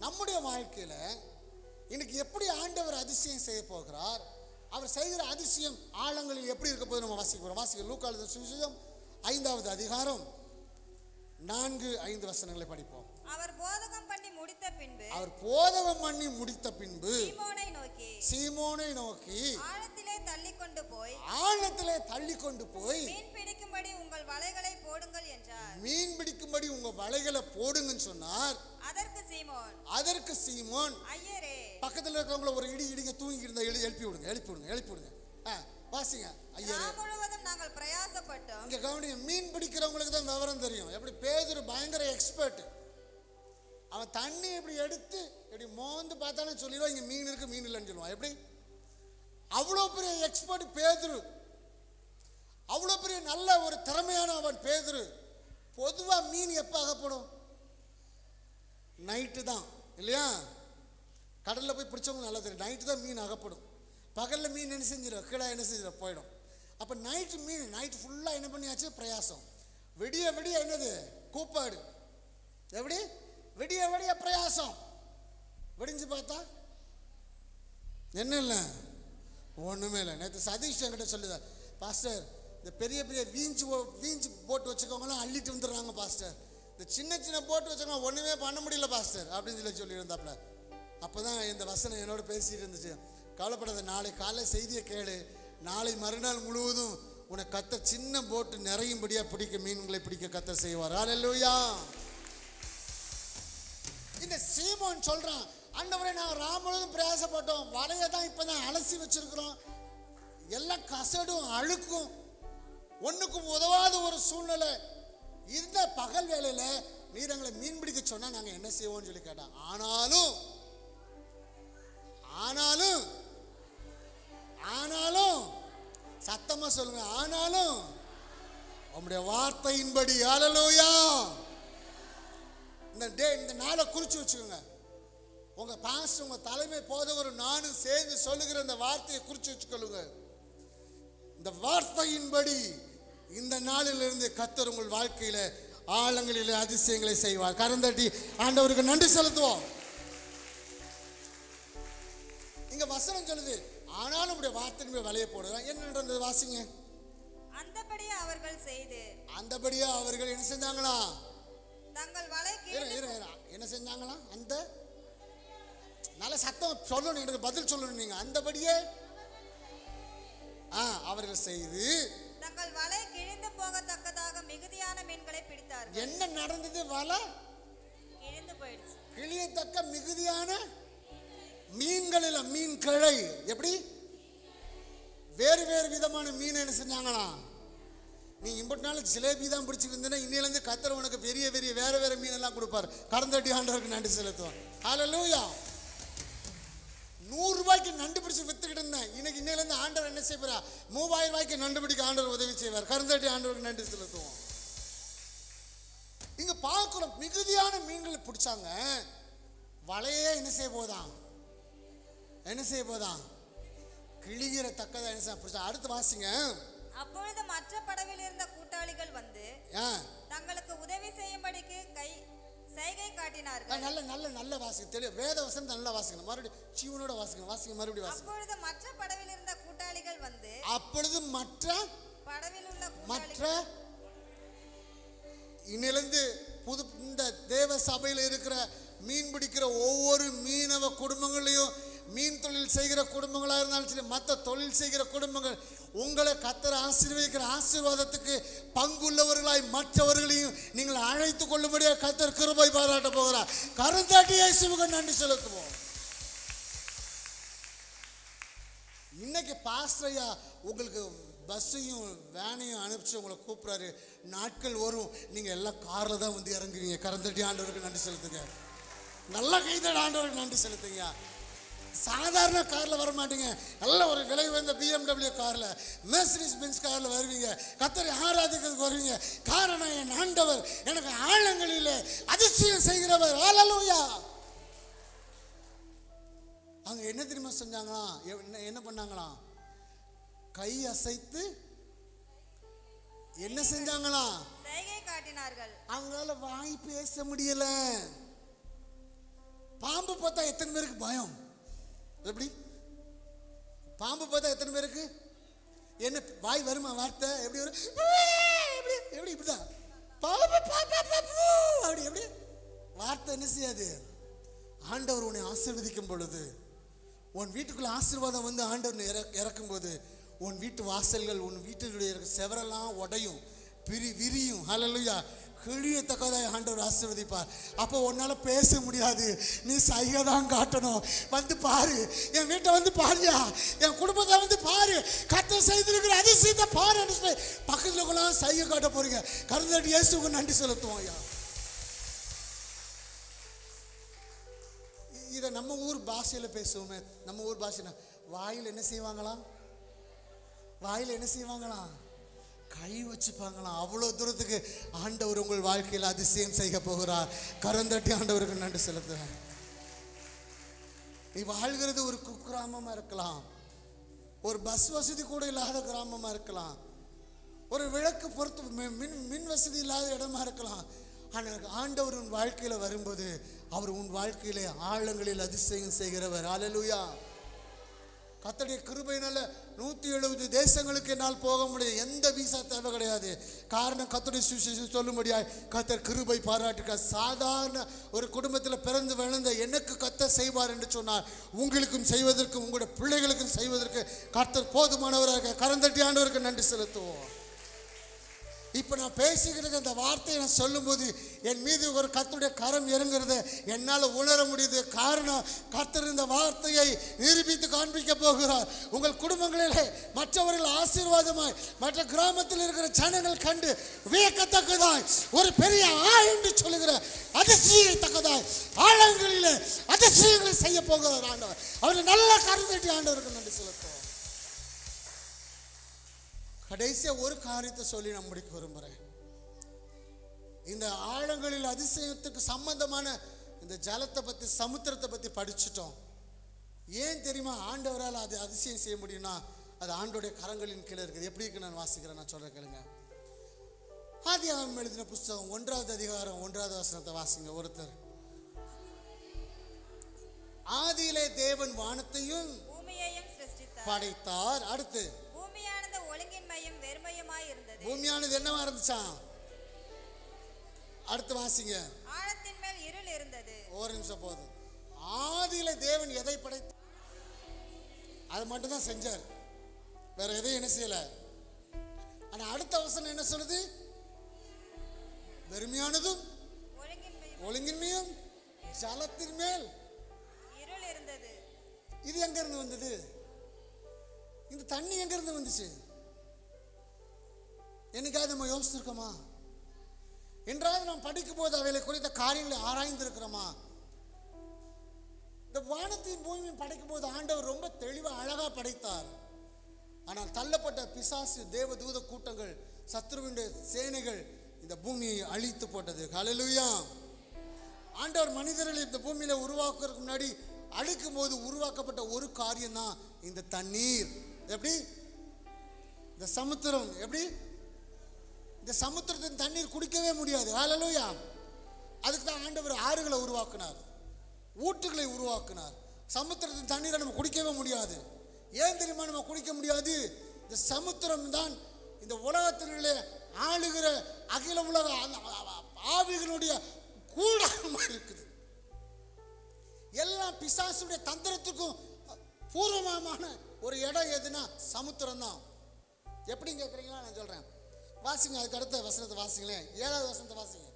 நம்முடைய வாழ்க்கையில இன்னைக்கு எப்படி ஆண்டவர் அதிசயம் செய்ய போகிறார், அவர் செய்கிற அதிசயம் ஆழங்களில் எப்படி இருக்க போது நம்ம வாசிக்க போறோம். வாசிக்க லூக்கா எழுதின சுவிசேஷம் 5வது அதிகாரம் 4-5 வசனங்களை படிப்போம். அவர் போதகம் பண்ணி முடித்த பின்பு சீமோனை நோக்கி ஆழத்திலே தள்ளிக்கொண்டு போய் மீன் பிடிக்கும்படி உங்கள் வலைகளை போடுங்கள் என்றார். மீன் பிடிக்கும்படி உங்க வலைகளை போடுங்கன்னு சொன்னார். அதற்கு சீமோன் ஐயரே, பக்கத்துல இருக்கவங்கள ஒரு இடிங்க தூங்கி இருந்தா எழுப்பி விடுங்க. வாசிங்க. ஐயரே, முழுவதும் நாங்கள் பிரயாசப்பட்டோம். இங்க கவனிங்க, மீன் பிடிக்கிறவங்களுக்கு தான் விவரம் தெரியும். எப்படி பேதுரு பயங்கர எக்ஸ்பர்ட். அவன் தண்ணி எப்படி எடுத்து எப்படி மோந்து பார்த்தாலும் சொல்லிடுவான் இங்க மீன் இருக்கு மீன் இல்லைன்னு சொல்லுவான். எப்படி அவ்வளோ பெரிய எக்ஸ்பர்ட் பேதுரு, அவ்வளோ பெரிய நல்ல ஒரு திறமையான அவன் பேதுரு. பொதுவா மீன் எப்ப அகப்படும்? நைட்டு தான் இல்லையா? கடல்ல போய் பிடிச்சவங்க நல்லா தெரியும், நைட்டு தான் மீன் அகப்படும். பகல்ல மீன் என்ன செஞ்சிடும், கீழே என்ன செஞ்சிடும், போயிடும். அப்ப நைட்டு மீன் நைட்டு ஃபுல்லா என்ன பண்ணியாச்சு, பிரயாசம். விடிய விடிய என்னது, கூப்பாடு. எப்படி விடிய விடிய பிரயாசம். விடிஞ்சு பார்த்தா என்ன இல்லை, ஒண்ணுமே இல்லை. நேற்று சதீஷ் என்கிட்ட சொல்லுதா, பாஸ்டர் இந்த பெரிய பெரிய வீஞ்சு போட்டு வச்சுக்கவங்களாம் அள்ளிட்டு வந்துடுறாங்க பாஸ்டர், இந்த சின்ன சின்ன போட்டு வச்சுக்கோங்க ஒண்ணுமே பண்ண முடியல பாஸ்டர் அப்படின்னு சொல்லியிருந்தாப்புல. அப்போதான் இந்த வசனம் என்னோட பேசிட்டு இருந்துச்சு. கவலைப்படாத, நாளை காலை செய்தியை கேளு, நாளை மறுநாள் முழுவதும் உனக்கு கத்தர் சின்ன போட்டு நிறையும்படியா பிடிக்க மீன்களை பிடிக்க கத்தர் செய்வார். அல்லேலூயா. இந்த சீமோன் சொல்றான், ஆண்டவரே நாங்கள் ராம் முழுவதும் பிரயாசப்பட்டோம், வலையை தான் இப்பதான் அலசி வச்சிருக்கிறோம், எல்லாம் கசடும் அழுக்கும், ஒண்ணுக்கும் உதவாத ஒரு சூழ்நிலை. இந்த பகல் வேலையில நீர் எங்களை மீன் பிடிக்க சொன்னா நாங்க என்ன செய்வோம்னு சொல்லி கேட்டான். ஆனாலும் சத்தமா சொல்லுங்க, ஆனாலும் உம்முடைய வார்த்தையின்படி. அல்லேலூயா. இந்த நாளை குறிச்சு வச்சுக்கோங்க. உங்க பாஸ்டர், உங்க தலைமை போதவர், நானும் சேர்ந்து சொல்லுகிற இந்த வார்த்தையை குறிச்சு வச்சுக்கொள்ளுங்க. இந்த வார்த்தையின்படி இந்த நாளிலிருந்து கர்த்தர் உங்கள் வாழ்க்கையில ஆழங்களிலே அதிசயங்களை செய்வார். கரந்தட்டி ஆண்டவருக்கு நன்றி செலுத்துவோம். இங்க வசனம் சொல்லுது, ஆனாலும் உடைய வார்த்தையின்படி வலையை போடுறான். என்ன நடந்தது வாசிங்க. அந்தபடியே அவர்கள் செய்து, அந்தபடியே அவர்கள் என்ன செஞ்சாங்களா, தங்கள் வலை என்ன செஞ்சாங்களா, அந்த நல்ல சத்தம் சொல்லணும், எனக்கு பதில் சொல்லணும் நீங்க. அந்தபடியே அவர்கள் செய்து தங்கள் வலை கிழிந்து போகத்தக்கதாக மிகுதியான மீன்களை பிடித்தார்கள். என்ன நடந்தது, வலை கிழிந்து போயிடுச்சு. கிழியத்தக்க மிகுதியான மீன்களில் மீன் கிளை. எப்படி வேறு வேறு விதமான மீன் என்ன செஞ்சாங்களா, நீ இம்பட்டு நாள் ஜிலேபி தான் பிடிச்சிட்டு இருந்தேன்னா இன்னிலிருந்து கர்த்தர் உனக்கு பெரிய பெரிய வேற வேற மீன் எல்லாம் கொடுப்பாரு. கரந்தட்டி ஆண்டவருக்கு நன்றி செலுத்துவோம். ஹல்லேலூயா. 100 ரூபாய்க்கு நண்டு பிடிச்சி வித்துக்கிட்டு இருந்தேன், இன்னைக்கு இன்னிலிருந்து ஆண்டவர் என்ன செய்வாரா, 3000 ரூபாய்க்கு நண்டு பிடிக்க ஆண்டவர் உதவி செய்வார். கரந்தட்டி ஆண்டவருக்கு நன்றி செலுத்துவோம். இங்க பார்க்கிறோம், மிகுதியான மீன்களை பிடிச்சாங்க, வலையே என்ன செய்ய போதான் கிழிகிற தக்கதா என்ன பிடிச்சா. அடுத்து வாசிங்க. அப்பொழுது மற்ற படவில் இருந்த கூட்டாளிகள் வந்து தங்களுக்கு உதவி செய்யும்படிக்கு சைகை காட்டினார்கள். நல்ல வாசிங்க, தெளிவு வேத வசனம் நல்லா வாசிக்கணும். மறுபடியும் ஜீவனோட வாசிங்க மறுபடியும் வாசிங்க. அப்பொழுது மற்ற படவில் இருந்த கூட்டாளிகள் வந்து, அப்பொழுது மற்ற படவில் உள்ள இன்னிலிருந்து இந்த தேவ சபையில் இருக்கிற மீன் பிடிக்கிற ஒவ்வொரு மீனவ குடும்பங்களையும், மீன் தொழில் செய்கிற குடும்பங்களா இருந்தாலும் சரி, மற்ற தொழில் செய்கிற குடும்பங்கள், உங்களை கர்த்தர் ஆசீர்வதிக்கிற ஆசீர்வாதத்துக்கு பங்குள்ளவர்களாய் மற்றவர்களையும் நீங்கள் அழைத்துக் கொள்ளும்படியா கர்த்தர் கிருபை பாராட்ட போகிறார். கரந்தட்டி இயேசுவுக்கு நன்றி செலுத்துவோம். இன்னைக்கு பாஸ்டர் ஐயா உங்களுக்கு பஸ்ஸையும் வேனையும் அனுப்பிச்சு உங்களை கூப்பிடுறாரு. நாட்கள் வரும் நீங்க எல்லாம் கார்ல தான் வந்து இறங்குவீங்க. கரந்தட்டி ஆண்டவருக்கு நன்றி செலுத்துங்க. நல்லா கைதடி ஆண்டவருக்கு நன்றி செலுத்துங்க. சாதாரண கார்ல வர மாட்டீங்க, நல்ல ஒரு விலை உயர்ந்த BMW கார்ல, மெர்சிடிஸ் பென்ஸ் கார்ல வருவீங்க. கர்த்தரை ஆராதிக்கிறதுக்கு வருவீங்க. காரணம், என் ஆண்டவர் எனக்கு ஆழங்களிலே அதிசயம் செய்கிறவர். ஹல்லேலூயா. அங்க என்ன தெரியுமா செஞ்சாங்களாம், என்ன பண்ணாங்களாம், கை அசைத்து என்ன செஞ்சாங்களாம், சைகை காட்டினார்கள். அவங்களால வாய் பேச முடியல. பாம்பு பார்த்தா எத்தனை பேருக்கு பயம்? எப்படி பாம்பு பார்த்தா எத்தனை பேருக்கு என்ன வாய் வருமா வார்த்தை? எப்படி வரும்? எப்படி இப்படிதான் அப்படி எப்படி வார்த்தை என்ன செய்யாது. ஆண்டவர் உன்னை ஆசீர்வதிக்கும் பொழுது, உன் வீட்டுக்குள்ள ஆசீர்வாதம் வந்து ஆண்டவர் இறக்கும் போது, உன் வீட்டு வாசல்கள், உன் வீட்டினுடைய செவரெல்லாம் உடையும், விரியும். ஹல்லேலூயா. கிழியத்தக்கதாக ஆண்டவர் ஆசீர்வதிப்பார். அப்போ உன்னால பேச முடியாது, நீ சைகை தான் காட்டணும். வந்து பாரு, என் வீட்டை வந்து பாருயா, என் குடும்பத்தை வந்து பாரு, கர்த்தர் செய்திருக்கிற அதிசயத்தை பாரு. பக்கத்தில் கூட சைகை காட்ட போறீங்க. கர்த்தர் இயேசுவுக்கு நன்றி செலுத்துவோம். ஐயா, இதை நம்ம ஊர் பாஷையில் பேசுவோமே. நம்ம ஊர் பாஷைனா வாயில் என்ன செய்வாங்களாம்? வாயில் என்ன செய்வாங்களாம்? கை வச்சுப்பாங்களாம். அவ்வளோ தூரத்துக்கு ஆண்டவர் உங்கள் வாழ்க்கையில் அதிசயம் செய்ய போகிறார். கரந்தட்டி ஆண்டவருக்கு நன்றி செலுத்துகிறார். நீ வாழ்கிறது ஒரு குக்கிராமமாக இருக்கலாம், ஒரு பஸ் வசதி கூட இல்லாத கிராமமாக இருக்கலாம், ஒரு விளக்கு பொறுத்து மின் வசதி இல்லாத இடமா இருக்கலாம். ஆனால் ஆண்டவர் உன் வாழ்க்கையில் வரும்போது அவர் உன் வாழ்க்கையிலே ஆழங்களில் அதிசயம் செய்கிறவர். ஹல்லேலூயா. கர்த்தருடைய கிருபையினால 170 தேசங்களுக்கு என்னால் போக முடியும். எந்த வீசா தேவை கிடையாது. காரணம் கர்த்தருடைய சுவிசேஷம் சொல்லும்படியாய் கர்த்தர் கிருபை பாராட்டுகிறார். சாதாரண ஒரு குடும்பத்தில் பிறந்து வளர்ந்த எனக்கு கர்த்தர் செய்வார் என்று சொன்னார். உங்களுக்கும் செய்வதற்கும் உங்களுடைய பிள்ளைகளுக்கும் செய்வதற்கு கர்த்தர் போதுமானவராக. கரந்தட்டி ஆண்டவருக்கு நன்றி செலுத்துவோம். இப்போ நான் பேசிக்கிட்டு அந்த வார்த்தையை நான் சொல்லும்போது என் மீது ஒரு கர்த்தருடைய கரம் இறங்குறத என்னால் உணர முடியுது. காரணம், கர்த்தர் இந்த வார்த்தையை நிரூபித்து காண்பிக்க போகிறார். உங்கள் குடும்பங்களிலே மற்றவர்கள் ஆசீர்வாதமாய் மற்ற கிராமத்தில் இருக்கிற ஜனங்கள் கண்டு வியக்கத்தக்கதாய் ஒரு பெரிய என்று சொல்லுகிற அதிசயத்தக்கதாய் ஆழங்களிலே அதிசயங்களை செய்ய போகிறார் ஆண்டவர். அவருக்கு நல்ல கருத்தட்டி ஆண்டவருக்கு நன்றி செலுத்துவோம். கடைசியாக ஒரு காரியத்தை சொல்லி நான் முடிக்க விரும்புகிறேன். இந்த ஆழங்களில் அதிசயத்துக்கு சம்பந்தமான இந்த ஜலத்தை பற்றி, சமுத்திரத்தை பற்றி படிச்சுட்டோம். ஏன் தெரியுமா ஆண்டவரால் அது அதிசயம் செய்ய முடியும்னா அது ஆண்டோடைய கரங்களின் கீழே இருக்குது. எப்படி இருக்கு நான் வாசிக்கிறேன், நான் சொல்ற கேளுங்க. ஆதியாகமம் எழுதின புஸ்தகம் 1வது அதிகாரம் 1வது வசனத்தை வாசிங்க. ஒருத்தர், ஆதியிலே தேவன் வானத்தையும் பூமியையும் சிருஷ்டித்தார் படைத்தார். அடுத்து, பூமியானது ஒழுங்கின்மையும் வெறுமையுமாய் இருந்தது. பூமியானது என்னவா இருந்துச்சா? அடுத்து வாசிங்க. ஆழத்தின் மேல் இருள் இருந்தது. ஒரு நிமிஷம் போதும். ஆதியில தேவன் எதை படைத்தார்? அது மட்டும் தான் செஞ்சார், வேற எதையும் என்ன செய்யல. ஆனா அடுத்த வசனம் என்ன சொல்லுது? வெறுமையானதும் ஒழுங்கின்மையும் ஜலத்தின் மேல் இருள் இருந்தது. இது எங்க இருந்து வந்தது? இந்த தண்ணி எங்க இருந்து வந்துச்சு? என்னைக்காவது நம்ம யோசிச்சிருக்கோமா? என்றாவது நாம் படிக்கும் போது அவைகளை குறித்த காரியங்களை ஆராய்ந்திருக்கிறோமா? இந்த வானத்தையும் பூமியும் படைக்கும் போது ஆண்டவர் ரொம்ப தெளிவா அழகா படைத்தார். ஆனால் தள்ளப்பட்ட பிசாசு, தேவதூத கூட்டங்கள், சத்ருவினுடைய சேனைகள் இந்த பூமியை அழித்து போட்டது. ஹல்லேலூயா. ஆண்டவர் மனிதர்களை இந்த பூமியில உருவாக்குறதுக்கு முன்னாடி அழிக்கும் போது உருவாக்கப்பட்ட ஒரு காரியம் தான் இந்த தண்ணீர். எப்படி? இந்த சமுத்திரம். எப்படி? இந்த சமுத்திரத்தின் தண்ணீர் குடிக்கவே முடியாது. ஹல்லேலூயா. அதுக்கு தான் ஆண்டவர் ஆறுகளை உருவாக்கினார், ஊற்றுகளை உருவாக்கினார். சமுத்திரத்தின் தண்ணீரை நம்ம குடிக்கவே முடியாது. ஏன் தெரியுமா நம்ம குடிக்க முடியாது? இந்த சமுத்திரம் தான் இந்த உலகத்திலே ஆளுகிற அகில உலக ஆவிகளுடைய கூடாரமா இருக்குது. எல்லா பிசாசுடைய தந்திரத்துக்கும் பூர்வமான ஒரு இடம் எதுனா சமுத்திரம் தான். எப்படி கேட்குறீங்களா? நான் சொல்றேன், வாசிங்க. அதுக்கு அடுத்த வசனத்தை வாசிங்களேன். 7வது வசனத்தை வாசிங்க.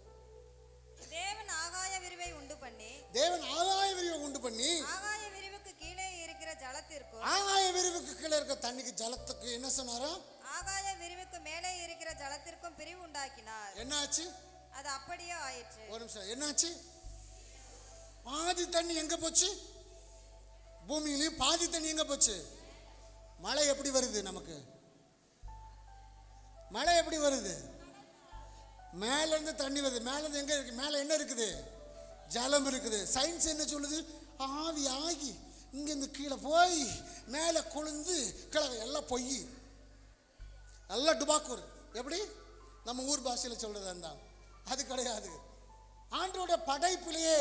தேவன் ஆகாய விரிவை உண்டு பண்ணி, தேவன் ஆகாய விரிவை உண்டு பண்ணி, ஆகாய விரிவுக்கு கீழே இருக்கிற ஜலத்திற்கும், ஆகாய விரிவுக்கு கீழே இருக்கிற தண்ணிக்கு ஜலத்துக்கு என்ன சொன்னாரா? ஆகாய விரிவுக்கு மேலே இருக்கிற ஜலத்திற்கும் பிரிவு உண்டாக்கினார். என்னாச்சு? அது அப்படியே ஆயிற்று. ஒரு நிமிஷம், என்னாச்சு? பாதி தண்ணி எங்க போச்சு? பூமியிலையும் பாதி தண்ணி எங்க போச்சு? மழை எப்படி வருது? நமக்கு மழை எப்படி வருது? மேல இருந்து தண்ணி வருது. மேல இருந்து எங்க இருக்கு? மேல என்ன இருக்குது? ஜலம் இருக்குது. சயின்ஸ் என்ன சொல்லுது? ஆவி ஆகி இங்க இருந்து கீழே போய் மேல கொழுந்து கிழக்கு எல்லாம் பொய், எல்லாம் டுபாக்கூர். எப்படி? நம்ம ஊர் பாஷையில சொல்றது அந்த அது கிடையாது. ஆண்டோட படைப்பிலேயே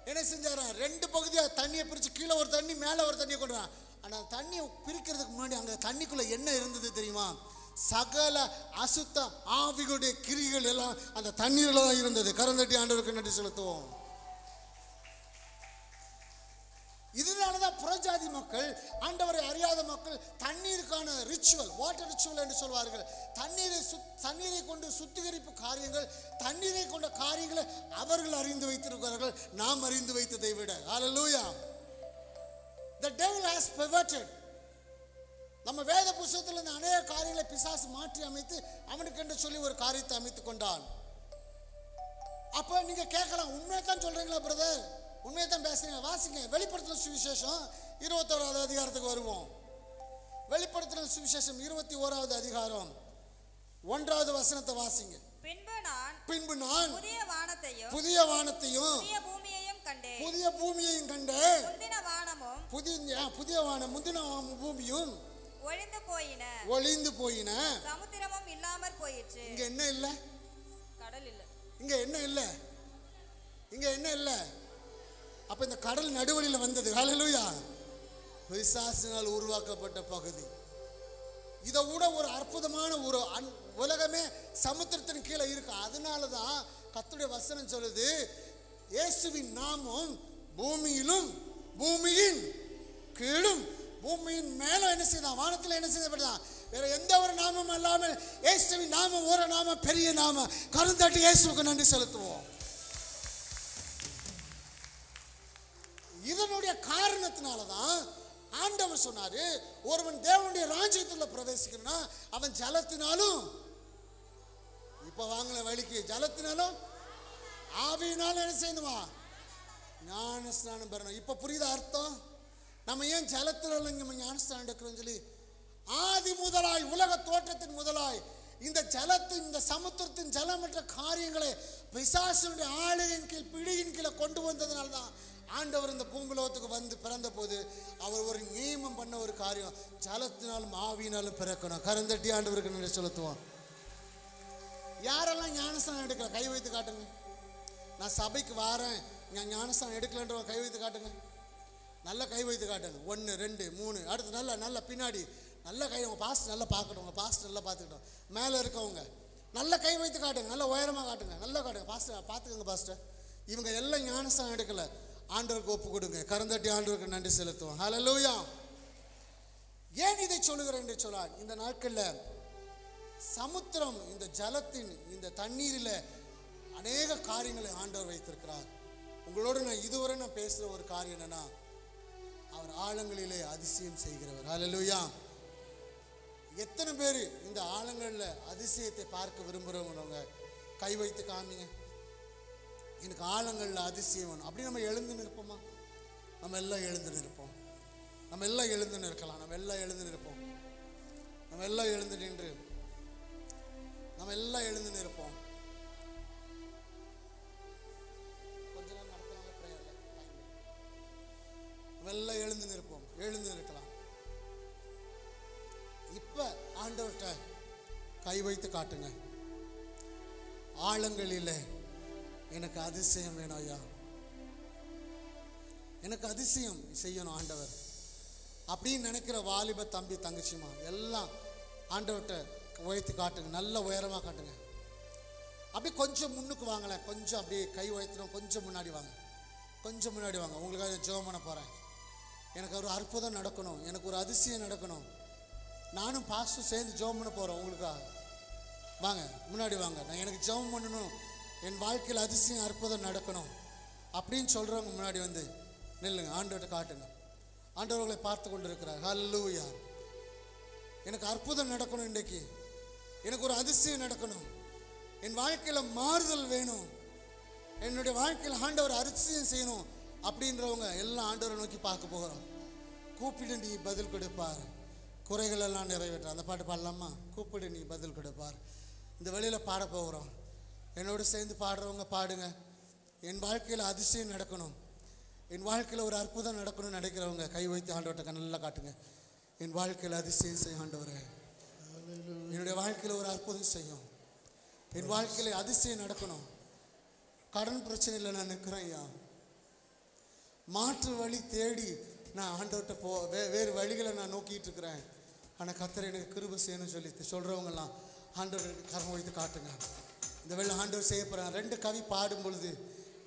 என்ன செஞ்சாரா? 2 பகுதியா தண்ணியை பிரிச்சு, கீழே ஒரு தண்ணி மேல ஒரு தண்ணியை கொண்டு வரான். ஆனால் தண்ணியை பிரிக்கிறதுக்கு முன்னாடி அங்கே தண்ணிக்குள்ளே என்ன இருந்தது தெரியுமா? சகல அசுத்த ஆவிகளுடைய கிரிகள் எல்லாம் அந்த தண்ணீரில் தான் இருந்தது. கரந்தட்டி ஆண்டவருக்கு நன்றி செலுத்துவோம். இதனாலதான் புறஜாதி மக்கள், ஆண்டவரை அறியாத மக்கள் தண்ணீருக்கான ரிச்சுவல், வாட்டர் ரிச்சுவல் என்று சொல்வார்கள். தண்ணீரை கொண்டு சுத்திகரிப்பு காரியங்கள், தண்ணீரை கொண்ட காரியங்களை அவர்கள் அறிந்து வைத்திருக்கிறார்கள், நாம் அறிந்து வைத்ததை விட. ஹல்லேலூயா. The devil has perverted. நம்ம வேத புத்தகத்தில் இருந்து அநேக காரியங்களை பிசாசு மாற்றி அமைத்து அவனுக்கு என்று சொல்லி ஒரு காரியத்தை அமைத்துக் கொண்டான். அப்ப நீங்க கேட்கலாம், உண்மையை தான் சொல்றீங்களா பிரதர்? உண்மையை தான் பேசுறீங்க. வாசிங்க வெளிப்படுத்தின சுவிசேஷம் 21வது அதிகாரத்துக்கு வருவோம். வெளிப்படுத்தின சுவிசேஷம் 21வது அதிகாரம் 1வது வசனத்தை வாசிங்க. பின்பு நான் புதிய வானத்தையும் புதிய பூமியையும் கண்டேன். புதிய வானம் முந்தின பூமியும் ஒளிந்து போயின, சமுத்திரமும் இல்லாமற் போயிற்று. இங்க என்ன இல்ல? கடல் இல்ல. இங்க என்ன இல்ல? இங்க என்ன இல்ல? அப்ப இந்த கடல் நடுவழியில் வந்தது. ஹல்லேலூயா. பிசாசினால் உருவாக்கப்பட்ட பகுதி. இதை விட ஒரு அற்புதமான ஒரு உலகமே சமுத்திரத்தின் கீழே இருக்கு. அதனாலதான் கர்த்தருடைய வசனம் சொல்லுது, இயேசுவின் நாமம் பூமியிலும் பூமியின் கீழும் பூமியின் மேல என்ன செய்தான்? வானத்தில் என்ன செய்யப்பட்டதான்? வேற எந்த ஒரு நாமம் அல்லாமல் இயேசுவின் நாமம் ஒரு நாமம், பெரிய நாமம். கருந்தட்டி இயேசுவுக்கு நன்றி செலுத்துவோம். இதனுடைய காரணத்தினாலதான் ஆண்டவர் சொன்னாரு, ஒருவன் தேவனுடைய ராஜ்யத்துல பிரவேசிக்கணும்னா அவன் ஜலத்தினாலும், இப்ப வாங்கல வழிக்கு, ஜலத்தினாலும் ஆவியினாலும் என்ன செய்யணுமா? ஞான ஸ்நானம் பெறணும். இப்ப புரியுத அர்த்தம்? நம்ம ஏன் ஜலத்தினால நம்ம ஞானஸ்தானம் எடுக்கிறோம் சொல்லி? ஆதி முதலாய், உலக தோற்றத்தின் முதலாய் இந்த ஜலத்தின், இந்த சமுத்திரத்தின் ஜலமற்ற காரியங்களை பிசாசுடைய ஆளுகையின் கீழ், பிடியின் கீழே கொண்டு வந்ததுனால்தான் ஆண்டவர் இந்த பூங்குலோகத்துக்கு வந்து பிறந்த போது அவர் ஒரு நியமம் பண்ண ஒரு காரியம், ஜலத்தினாலும் ஆவியினாலும் பிறக்கணும். கரந்தட்டி ஆண்டவருக்கு நன்றி செலுத்துவோம். யாரெல்லாம் ஞானஸ்தானம் எடுக்கல கை வைத்து காட்டுங்க. நான் சபைக்கு வாரேன், நான் ஞானஸ்தானம் எடுக்கலன்ற கை வைத்து காட்டுங்க. நல்லா கை வைத்து காட்டுங்க. 1 2 3. அடுத்து நல்லா நல்லா பின்னாடி நல்லா கை, உங்கள் பாஸ்ட் நல்லா பார்க்கட்டும், உங்கள் பாஸ்ட் நல்லா பார்த்துக்கிட்டோம். மேலே இருக்கவங்க நல்லா கை வைத்து காட்டுங்க, நல்லா உயரமாக காட்டுங்க, நல்லா காட்டுங்க. பாஸ்டர் பார்த்துக்கோங்க. பாஸ்டர் இவங்க எல்லாம் ஞானஸ்தானம் எடுக்கல, ஆண்டவருக்கு ஒப்பு கொடுங்க. கரந்தட்டி ஆண்டவருக்கு நன்றி செலுத்துவோம். ஹல்லேலூயா. ஏன் இதை சொல்லுகிறேன் என்று சொன்னார், இந்த நாட்களில் சமுத்திரம், இந்த ஜலத்தின், இந்த தண்ணீரில் அநேக காரியங்களை ஆண்டவர் வைத்திருக்கிறார். உங்களோடு நான் இதுவரை பேசுகிற ஒரு காரியம் என்னன்னா, அவர் ஆழங்களிலே அதிசயம் செய்கிறவர். ஹல்லேலூயா. எத்தனை பேர் இந்த ஆழங்களில் அதிசயத்தை பார்க்க விரும்புகிறவங்க கை வைத்து காமிங்க. எனக்கு ஆழங்களில் அதிசயம் வேணும். அப்படி நம்ம எழுந்து நிற்போமா? நம்ம எல்லாம் எழுந்து நிற்போம். நம்ம எல்லாம் எழுந்து நிற்கலாம். நம்ம எல்லாம் எழுந்து நிற்போம். நம்ம எல்லாம் எழுந்து நின்று நம்ம எல்லாம் எழுந்து நிற்போம். கொஞ்ச நேரம் நடத்தினால பிரேயர்ல நம்ம எல்லாம் எழுந்து நிற்போம். எழுந்து நிற்கலாம். இப்ப ஆண்டவர்கிட்ட கை வைத்து காட்டுங்க. ஆழங்களிலே எனக்கு அதிசயம் வேணும் ஐயா, எனக்கு அதிசயம் செய்யணும் ஆண்டவர் அப்படின்னு நினைக்கிற வாலிப தம்பி தங்கச்சிமா எல்லாம் ஆண்டவர்கிட்ட உயர்த்தி காட்டுங்க. நல்ல உயரமாக காட்டுங்க. அப்படி கொஞ்சம் முன்னுக்கு வாங்கலேன், கொஞ்சம் அப்படியே கை உயர்த்தணும். கொஞ்சம் முன்னாடி வாங்க, கொஞ்சம் முன்னாடி வாங்க. உங்களுக்காக ஜெபம் பண்ண போகிறேன். எனக்கு ஒரு அற்புதம் நடக்கணும், எனக்கு ஒரு அதிசயம் நடக்கணும். நானும் பாஸ்டர் சேர்ந்து ஜெபம் பண்ண போகிறோம் உங்களுக்காக. வாங்க முன்னாடி வாங்க. நான் எனக்கு ஜெபம் பண்ணணும், என் வாழ்க்கையில் அதிசயம் அற்புதம் நடக்கணும் அப்படின்னு சொல்கிறவங்க முன்னாடி வந்து நில்லுங்க. ஆண்டவர்கிட்ட காட்டுங்க. ஆண்டவர்களை பார்த்து கொண்டு இருக்கிறார். ஹல்லேலூயா. எனக்கு அற்புதம் நடக்கணும், இன்றைக்கு எனக்கு ஒரு அதிசயம் நடக்கணும், என் வாழ்க்கையில் மாறுதல் வேணும், என்னுடைய வாழ்க்கையில் ஆண்டவர் அதிசயம் செய்யணும் அப்படின்றவங்க எல்லாம் ஆண்டவரை நோக்கி பார்க்க போகிறோம். கூப்பிடு நீ பதில் கொடுப்பார், குறைகள் எல்லாம் நிறைவேற்ற. அந்த பாட்டு பாடலாமா? கூப்பிடு நீ பதில் கொடுப்பார். இந்த வழியில் பாட போகிறோம். என்னோடு சேர்ந்து பாடுறவங்க பாடுங்க. என் வாழ்க்கையில் அதிசயம் நடக்கணும், என் வாழ்க்கையில் ஒரு அற்புதம் நடக்கணும்னு நினைக்கிறவங்க கை வைத்து ஆண்டவர்கிட்ட நல்லா காட்டுங்க. என் வாழ்க்கையில் அதிசயம் செய்ய ஆண்டவரே, என்னுடைய வாழ்க்கையில் ஒரு அற்புதம் செய்யும், என் வாழ்க்கையில் அதிசயம் நடக்கணும். கடன் பிரச்சனையில் நான் நிற்கிறேன் ஐயா, மாற்று வழி தேடி நான் ஆண்டவர்கிட்ட வேறு வழிகளை நான் நோக்கிட்டு இருக்கிறேன், ஆனால் கர்த்தர் எனக்கு கிருபை செய்யணும்னு சொல்லி சொல்கிறவங்கலாம் ஆண்டவருக்கு கரம் வைத்து காட்டுங்க. இந்த வேளை ஆண்டவர் செய்ய போகிறேன். 2 கவி பாடும் பொழுது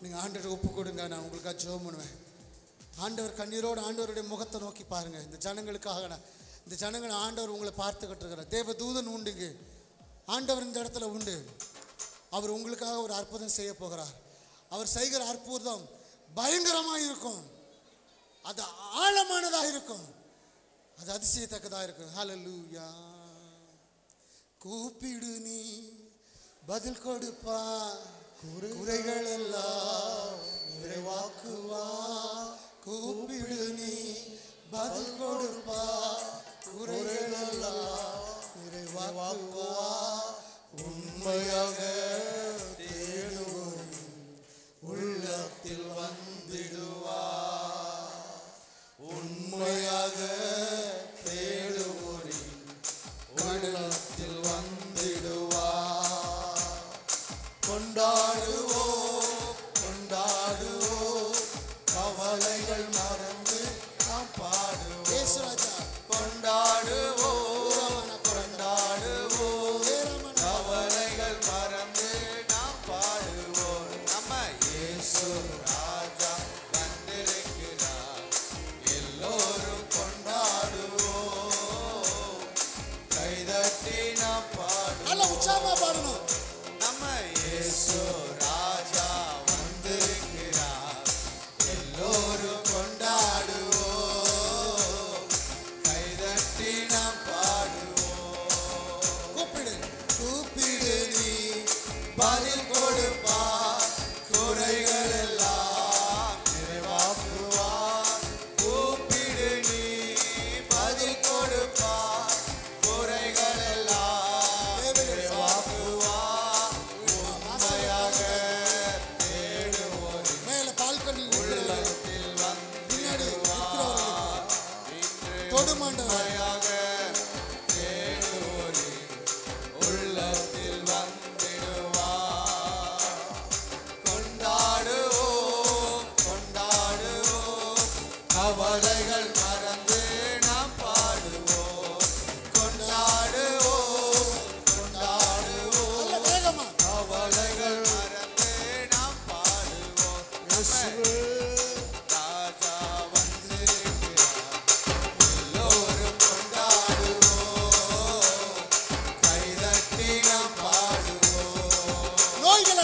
நீங்கள் ஆண்டவரை ஒப்பு கொடுங்க, நான் உங்களுக்காக ஜெபம் பண்ணுவேன். ஆண்டவர் கண்ணீரோடு ஆண்டவருடைய முகத்தை நோக்கி பாருங்கள். இந்த ஜனங்களுக்காக இந்த ஜனங்கள் ஆண்டவர் உங்களை பார்த்துக்கிட்டு இருக்கிறார். தேவ தூதன் உண்டுங்க, ஆண்டவர் இந்த இடத்துல உண்டு. அவர் உங்களுக்காக ஒரு அற்புதம் செய்ய போகிறார். அவர் செய்கிற அற்புதம் பயங்கரமாக இருக்கும், அது ஆழமானதாக இருக்கும், அது அதிசயத்தக்கதாக இருக்கும். ஹல்லேலூயா. கூப்பிடு நீ பதில் கொடுப்பா, குறைகள் எல்லாம் நிறைவாக்குவா. கூப்பிடு நீ பதில் கொடுப்பா, குறைகள் எல்லாம் நிறைவாக்குவா. உண்மையாக தேடுவோர் உள்ளத்தில் வந்திடுவா. உண்மையாக தேடுவோரின் உள்ளத்தில் வந்திடுவா. கொண்டாடுவோம் கொண்டாடுவோம், கவலைகள் மறந்து நாம் பாடுவோம். கொண்டாடுவோம் கொண்டாடுவோம், கவலைகள் மறந்து நாம் பாடுவோம். நம்ம இயேசு ராஜா வந்திருக்கிறார், எல்லோரும் கொண்டாடுவோம். கைதட்டி நாம் பாடுவோம். நல்ல உற்சாகமா பாடணும். நம்ம இயேசு ராஜா வந்திருக்கிறார், எல்லோரும் கொண்டாடுவோம். கைதட்டி நாம் பாடுவோம். கூப்பிடு கூப்பிடு நீ பதில் கொடுப்பா, குறைகள் எல்லாம் நிறைவாக்குவா. கூப்பிடு நீ பதில் கொடுப்பா, குறைகள் எல்லாம் நிறைவாக்குவா. உண்மையாக தேடுவோர் மேல பால்கனில் உள்ளத்தில் வந்திடுவா. தொடுமாண்டவராக தேடுவோர் உள்ளத்தில் வந்திடுவா. கொண்டாடுவோம் கொண்டாடுவோம், கவலைகள் மறந்து நாம் பாடுவோம். கொண்டாடுவோம் கொண்டாடுவோம், கவலைகள் மறந்து நாம் பாடுவோம். ராஜா வந்திருக்கிறார், எல்லோரும் கொண்டாடுவோம். கைதட்டி நாம் பாடுவோம். நோய்கள்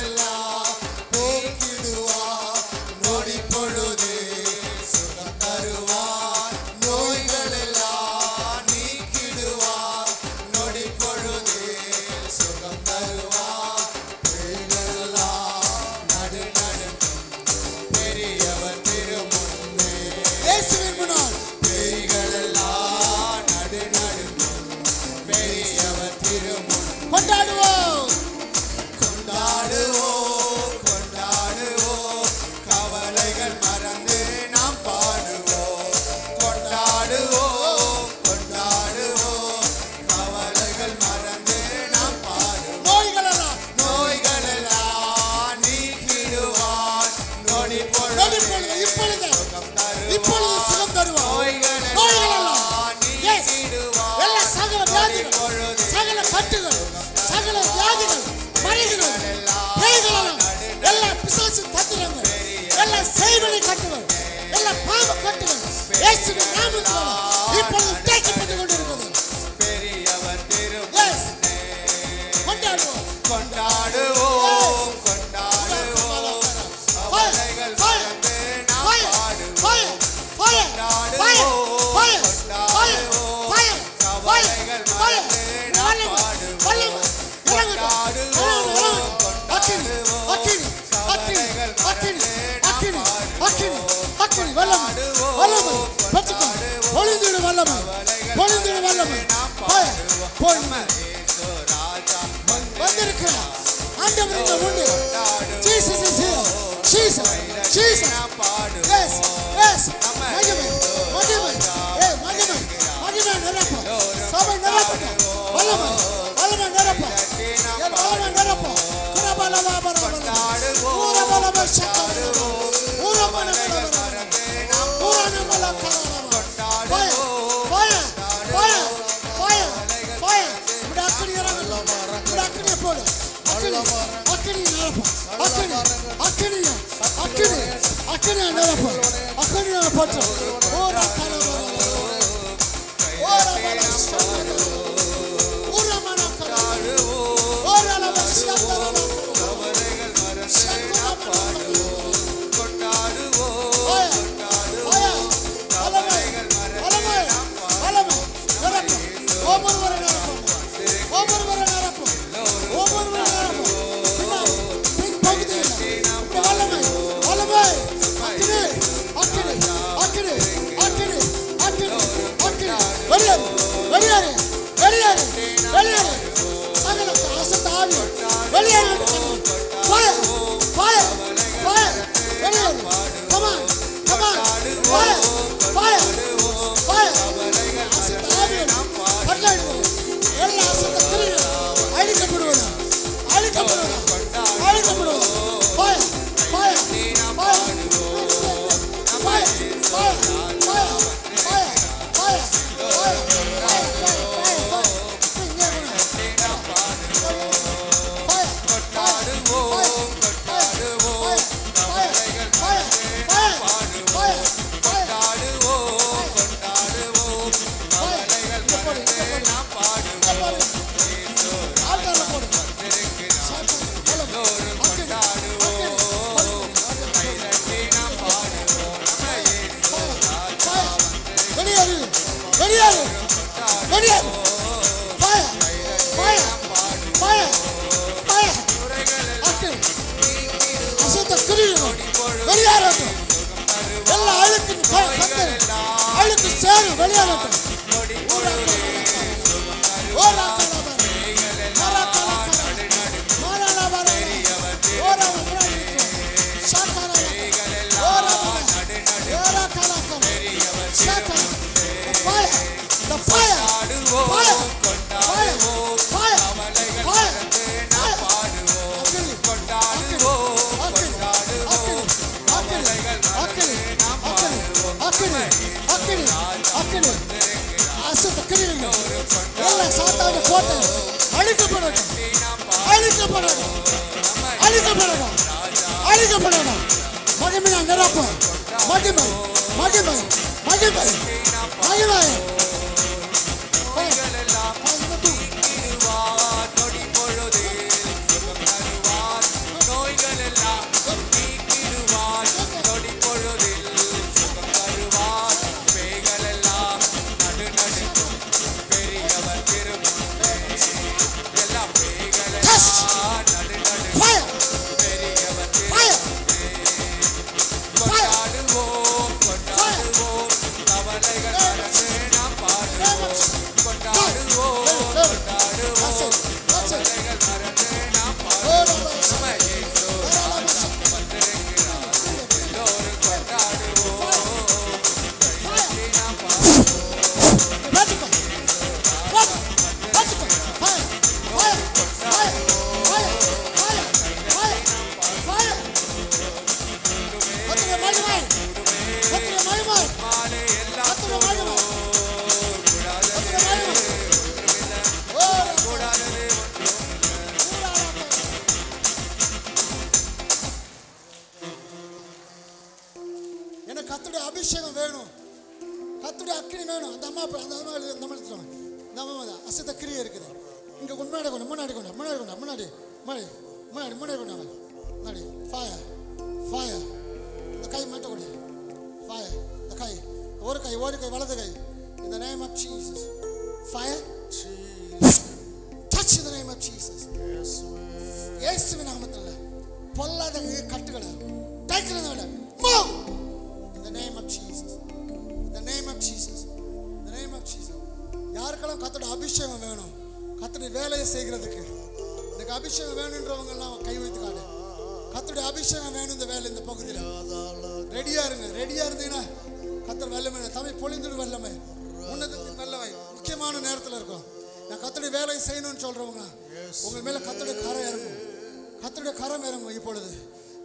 எல்லாம் போக்கிடுவார், நொடி பொழுது சுகம் தருவார். நோய்கள் எல்லாம் நீக்கிடுவார், நொடி பொழுது சுகம் தருவார். பேய்களெல்லாம் நடு நடுங்கும், பெரியவர் திருமுன்னே. இயேசுவின் முன்னால் பேய்களெல்லாம் நடு நடுங்கும், பெரியவர் திருமுன். கொண்டாடுவோம் கொண்டாடுவோம் கொண்டாடுவோம், கவலைகள் மறந்து நாம் பாடுவோம். கொண்டாடுவோம் கொண்டாடுவோம், கவலைகள் மறந்து நாம் பாடுவோம். நோய்கள் எல்லாம் நீக்கிடுவார், நொடி பொழுது சுகம் தருவார். நோய்கள் எல்லாம் நீக்கிடுவார், சகல வியாதிகள், சகல கட்டுகள், சகல வியாதிகள், மறைகள், பேய்கள், எல்லா பிசாசு தந்திரங்கள், எல்லா செய்வனை கட்டுகள், எல்லா பாவ கட்டுகள் இயேசுவின் நாமத்தினால இப்பொழுது தேய்க்கப்பட்டு கொண்டிருக்கிறது. பெரியவர் திருமுன்னே. கொண்டாடுவோம் கொண்டாடுவோம் கொண்டாடுவோம், கவலைகள் மறந்து நாம் பாடுவோம். கொண்டாடுவோம் கொண்டாடுவோம், கவலைகள் மறந்து நாம் பாடுவோம். கொண்டாடுவோம்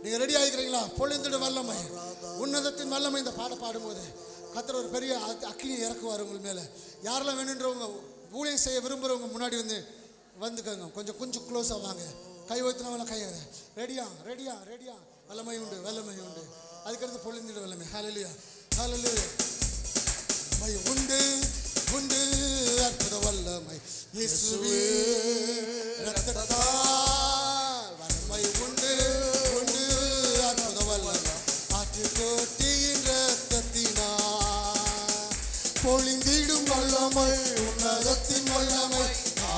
நீங்க ரெடி ஆகிக்கிறீங்களா? பொழிந்திடும் வல்லமை, உன்னதத்தின் வல்லமை. இந்த பாட பாடும்போது கர்த்தர் ஒரு பெரிய அக்கினி இறக்குவார் உங்கள் மேல. யாரெல்லாம் வேணுன்றவங்க ஊழியம் செய்ய விரும்புறவங்க முன்னாடி வந்துக்கோங்க. கொஞ்சம் க்ளோஸாக வாங்க. கை வைத்தினவங்க கை ரெடியா ரெடியா ரெடியா. வல்லமை உண்டு, வல்லமை உண்டு. அதுக்கடுத்து பொழிந்திடும் வல்லமை. ஹல்லேலூயா, ஹல்லேலூயா. வல்லமை உண்டு உண்டு, அற்புத வல்லமை இயேசுவே இரத்தத்தால். வல்லமை உண்டு உண்டு, அற்புத வல்லமை ஆட்டுக்கோட்டியின் இரத்தத்தினால். பொழிந்திடும் வல்லமை, உன்னதத்தின் வல்லமை,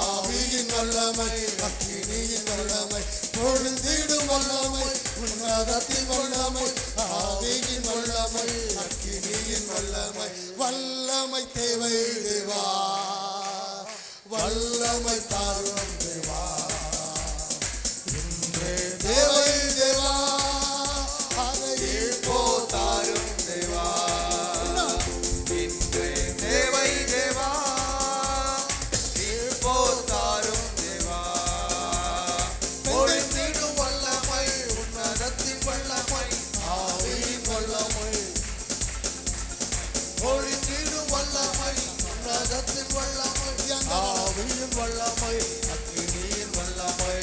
ஆவியின் வல்லமை, அக்கினியின் வல்லமை. பொழிந்திடும் வல்லமை, உன்னதத்தின் வல்லமை, ஆவியின் வல்லமை, அக்கினியின் வல்லமை. வல்லமை தேவை தேவா, வல்லமை தாரும் தேவா, இன்றே தேவை தேவா, அதை இப்போ தாரும் தேவா, இன்றே தேவை தேவா, இப்போ தாரும் தேவா. பொழிந்திடும் வல்லமை, உன்னதத்தின் வல்லமை, ஆவியின் வல்லமை. பொழிந்திடும் வல்லமை, உன்னதத்தின் வல்லமை, ஆவியின் வல்லமை, அக்கினியின் வல்லமை.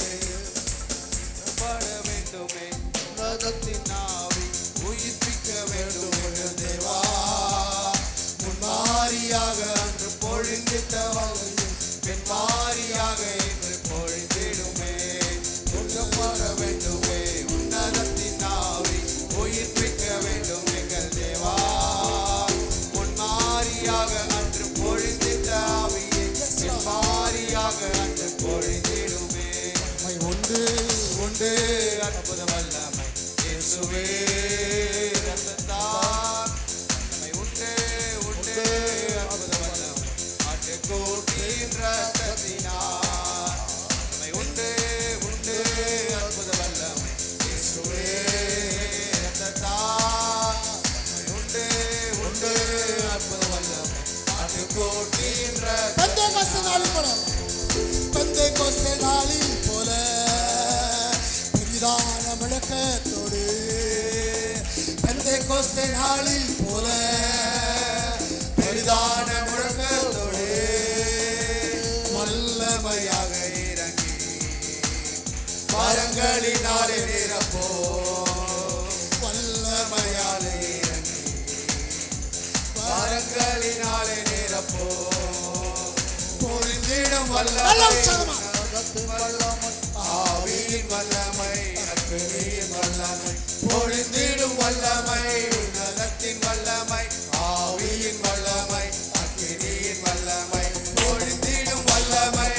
பாட வேண்டுமே உன்னதத்தின் ஆவி, உயிர்ப்பிக்க வேண்டுமே தேவா. முன்மாரியாக அன்று பொழிந்திட்ட வல்லமை, பின்மாரியாக இன்று பொழிந்திடுமே. பாட வேண்டுமே உன்னதத்தின் ஆவி, உயிர்ப்பிக்க வேண்டும் எங்கள் தேவா. முன்மாரியாக அன்று பொழிந்திட்ட ஆவியை, பின்மாரியாக அன்று பொழிந்திடுமே. உண்டு உண்டு, அற்புத வல்லமை இயேசுவே இரத்தத்தால். உண்டு உண்டு, அற்புத வல்லமை ஆட்டுக்கோட்டியின் இரத்தத்தினால். உண்டு உண்டு, அற்புத வல்லமை இயேசுவே இரத்தத்தால். உண்டு உண்டு, அற்புத வல்லமை ஆட்டுக்கோட்டியின் இரத்தத்தினால். பெந்தேகோஸ்தே நாளில் போல பெரிதான முழக்கத்தோடு, பெந்தேகோஸ்தே நாளில் போல பெரிதான முழக்கத்தோடு வல்லமையாக இறங்கி மரங்களினாலே நிரப்போ. வல்லமையாலே இறங்கி மரங்களினாலே நிரப்போ. பொழிந்திடும் வல்லமை, ஆவியின் வல்லமை, அக்கினியின் வல்லமை. பொழிந்திடும் வல்லமை, உன்னதத்தின் வல்லமை, ஆவியின் வல்லமை, அக்கினியின் வல்லமை. பொழிந்திடும் வல்லமை,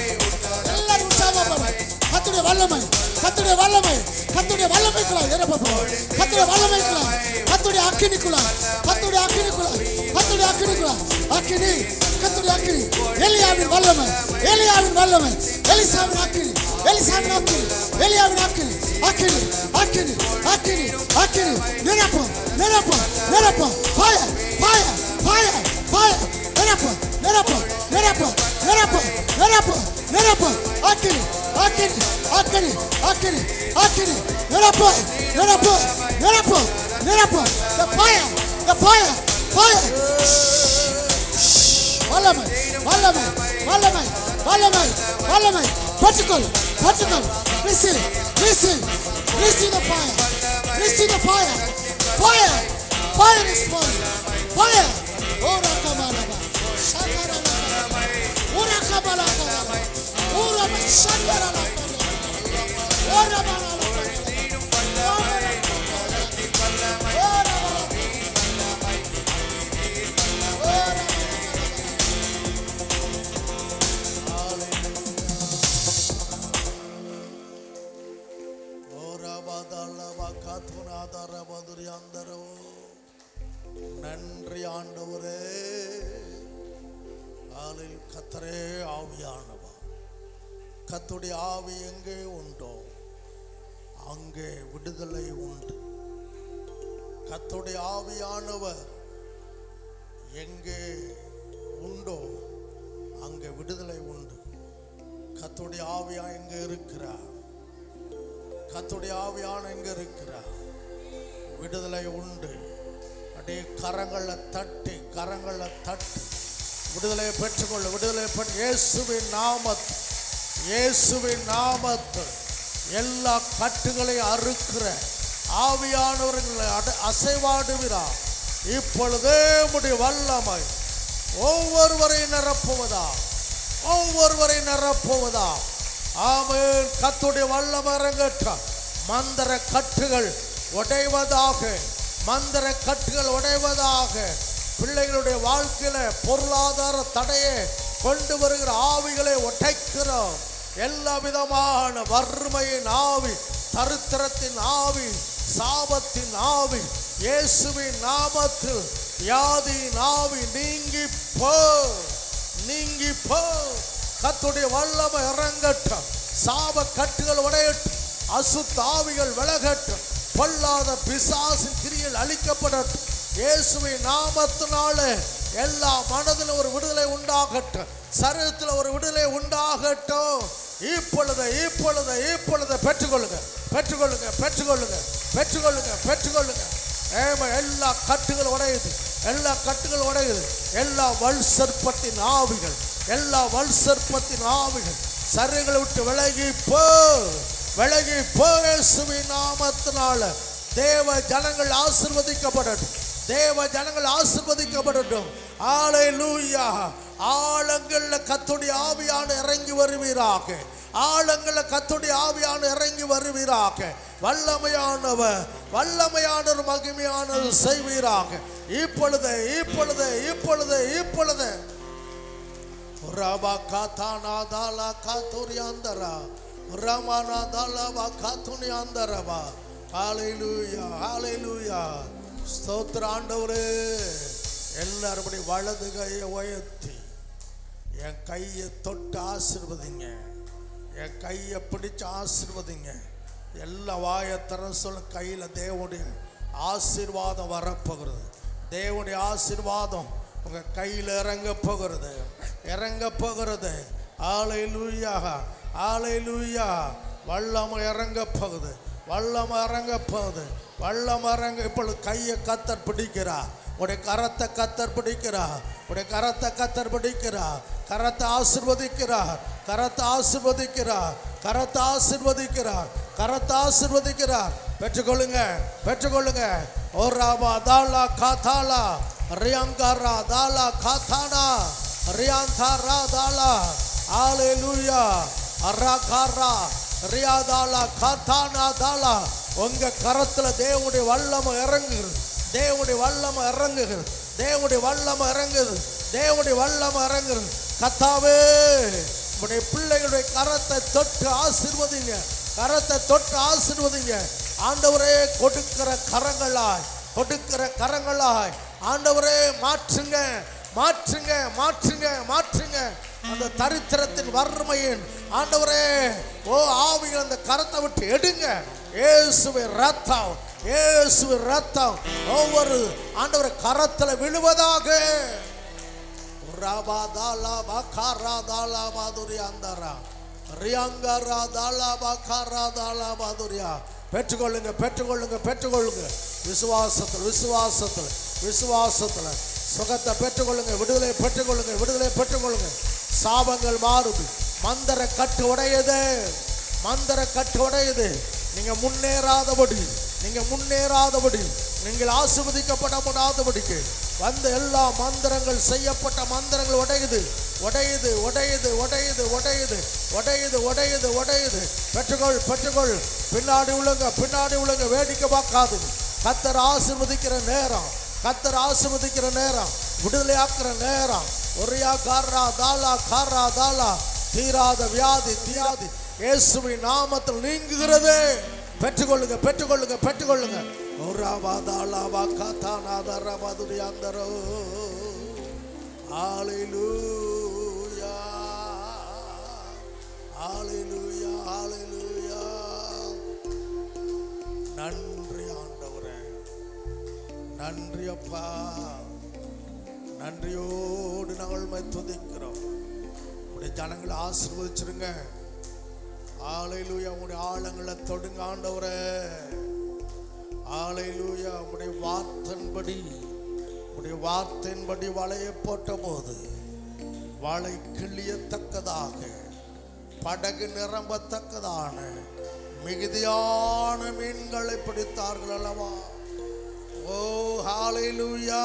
கர்த்தருடைய வல்லமை, கர்த்தருடைய வல்லமை, கர்த்தருடைய வல்லமைக்குள்ள நிரப்பப்படும். கர்த்தருடைய வல்லமைக்குள்ள, கர்த்தருடைய அக்கினிக்குள்ள, கர்த்தருடைய அக்கினிக்குள்ள, கர்த்தருடைய அக்கினிக்குள்ள, அக்கினி, கர்த்தருடைய அக்கினி. எலியாவின் வல்லமை, எலியாவின் வல்லமை, எலிசாவின் அக்கினி, எலிசாவின் அக்கினி, எலியாவின் அக்கினி, அக்கினி, அக்கினி, அக்கினி, அக்கினி. நிரப்பம் நிரப்பம் நிரப்பம். Fire fire fire fire. நிரப்பம் நிரப்பம் நிரப்பம் நிரப்பம் நிரப்பம் நிரப்பம். அக்கினி அக்கினி அக்கினி அக்கினி அக்கினி. நிரப்பம் நிரப்பம் நிரப்பம் நிரப்பம். The fire, the fire, fire. வல்லமை வல்லமை வல்லமை வல்லமை வல்லமை. Particle particle. Receive receive receive the fire, receive the fire. Fire fire is falling. Fire. Ora kabalaba shangara la. Ora kabalaba. Ora shangara la. Ora balaba. நன்றி ஆண்டவரே. கர்த்தரே ஆவியானவர். கர்த்தருடைய ஆவி எங்கே உண்டோ அங்கே விடுதலை உண்டு. கர்த்தருடைய ஆவியானவர் எங்கே உண்டோ அங்கே விடுதலை உண்டு. கர்த்தருடைய ஆவியா எங்கே இருக்கிறார் கர்த்தருடைய ஆவியான எங்க இருக்கிறார்? விடுதலை உண்டு. அப்படியே கரங்களை தட்டி விடுதலை பெற்றுக்கொள்ள. விடுதலை பெற்று இயேசுவின் நாமத்தில் எல்லா கட்டுகளை அறுக்கிற ஆவியானவர்களை அசைவாடுகிறார். இப்பொழுதே உம்முடைய வல்லமை ஒவ்வொருவரை நிரப்புவதா. ஆமென். கர்த்தருடைய வல்லமை இறங்கட்டும். மந்திர கட்டுகள் உடைவதாக. பிள்ளைகளுடைய வாழ்க்கையில பொருளாதார தடையை கொண்டு வருகிற ஆவிகளை உடைக்கிறோம். எல்லா விதமான வறுமையின் ஆவி, தரித்திரத்தின் ஆவி, சாபத்தின் ஆவி, இயேசுவின் நாமத்தில் வியாதியின் ஆவி நீங்கி போ. கர்த்தருடைய வல்லமை இறங்கட்டும். சாப கட்டுகள் உடையட்டும். அசுத்த ஆவிகள் விலகட்டும். பொல்லாத பிசாசின் கிரியைகள் அழிக்கப்படட்டும். இயேசுவின் நாமத்தினாலே எல்லா மனதிலும் ஒரு விடுதலை உண்டாகட்டும். சரீரத்தில் ஒரு விடுதலை உண்டாகட்டும். இப்பொழுது பெற்றுக்கொள்ளுங்க. எல்லா கட்டுகள் உடையுது. எல்லா வல் சர்ப்பத்தின் ஆவிகள் சரீரங்களை விட்டு விலகி போ. இயேசுவின் நாமத்தினால தேவ ஜனங்கள் ஆசீர்வதிக்கப்படட்டும். ஹல்லேலூயா. ஆழங்கள்ல கர்த்தருடைய ஆவியான இறங்கி வருவீராக. வல்லமையானவர் மகிமையானவர் செய்வீராக. இப்பொழுது ரபா காதானா தாலா காதுரியாந்தரா ரமானா தாலா காதுனியாந்தரவா. ஹல்லேலூயா. ஸ்தோத்திரம் ஆண்டவரே. எல்லாரும் வலது கையை உயர்த்தி என் கையை தொட்டு ஆசீர்வதிங்க. என் கையை பிடிச்சு ஆசீர்வதிங்க. எல்லா வாயத்தரம் சொல்ல. கையில் தேவனுடைய ஆசீர்வாதம் வரப்போகிறது. தேவனுடைய ஆசீர்வாதம் உங்க கையில் இறங்க போகிறது. ஹல்லேலூயா. வல்லமை இறங்க போகுது. இப்பொழுது கையை கர்த்தர் பிடிக்கிறார். உடைய கரத்தை கர்த்தர் பிடிக்கிறார். கரத்தை ஆசீர்வதிக்கிறார். பெற்றுக்கொள்ளுங்க. ஓராபா தாலா காதாலா ரியாங்காரா தாலா காதானா ரியாந்தாரா தாலா. ஹல்லேலூயா. அரகாரா ரியாதாலா காதானா தாலா. உங்க கரத்துல தேவனுடைய வல்லமை இறங்குகிறது. கர்த்தாவே, உடைய பிள்ளைகளுடைய கரத்தை தொட்டு ஆசீர்வதிங்க. ஆண்டவரே, கொடுக்கிற கரங்களாய் ஆண்டவரே மாற்றுங்க. அந்த தரித்திரத்தின் வறுமையின் ஆண்டவரே ஆவிகள் அந்த கரத்தை விட்டு எடுங்க. இயேசுவின் ரத்தம் ஒவ்வொரு ஆண்டவரே கரத்துல விழுவதாக. ரபாதாலா பகாராதாலா மாதுரியாந்தரா ரியாங்கராதாலா பகாராதாலா மாதுரியா. பெற்றுக்கொள்ளுங்க. விசுவாசத்துல சுகத்தை பெற்றுக்கொள்ளுங்க. விடுதலை பெற்றுக்கொள்ளுங்க. சாபங்கள் மாறுது. மந்திர கட்டு உடையது. நீங்க முன்னேறாதபடி நீங்கள் ஆசீர்வதிக்கப்படாதபடிக்கு வந்த எல்லா மந்திரங்கள், செய்யப்பட்ட மந்திரங்கள் உடையுது. பெற்றுக்கொள். பின்னாடி உள்ளங்க வேடிக்கை பார்க்காது. கர்த்தர் ஆசீர்வதிக்கிற நேரம், விடுதலை ஆக்குற நேரம். ஒரியா காரா தாலா தீராத வியாதி இயேசுவின் நாமத்தில் நீங்குகிறது. பெற்றுக்கொள்ளுங்க. ஓராபாதாலாபா காதானாதரா மதுரியாந்தரோ. ஹல்லேலூயா. நன்றி ஆண்டவரே. நன்றி அப்பா. நன்றியோடு நாங்கள் துதிக்கிறோம். உடைய ஜனங்களை ஆசீர்வதிச்சிருங்க. ஹalleluya. உம்முடைய ஆழங்களை தொடுங்க ஆண்டவரே. ஹalleluya. உம்முடைய வார்த்தையின்படி வலையை போட்ட போது வலை கிழியத்தக்கதாக, படகு நிரம்பத்தக்கதான மிகுதியான மீன்களை பிடித்தார்கள் அல்லவா? ஓ ஹalleluya.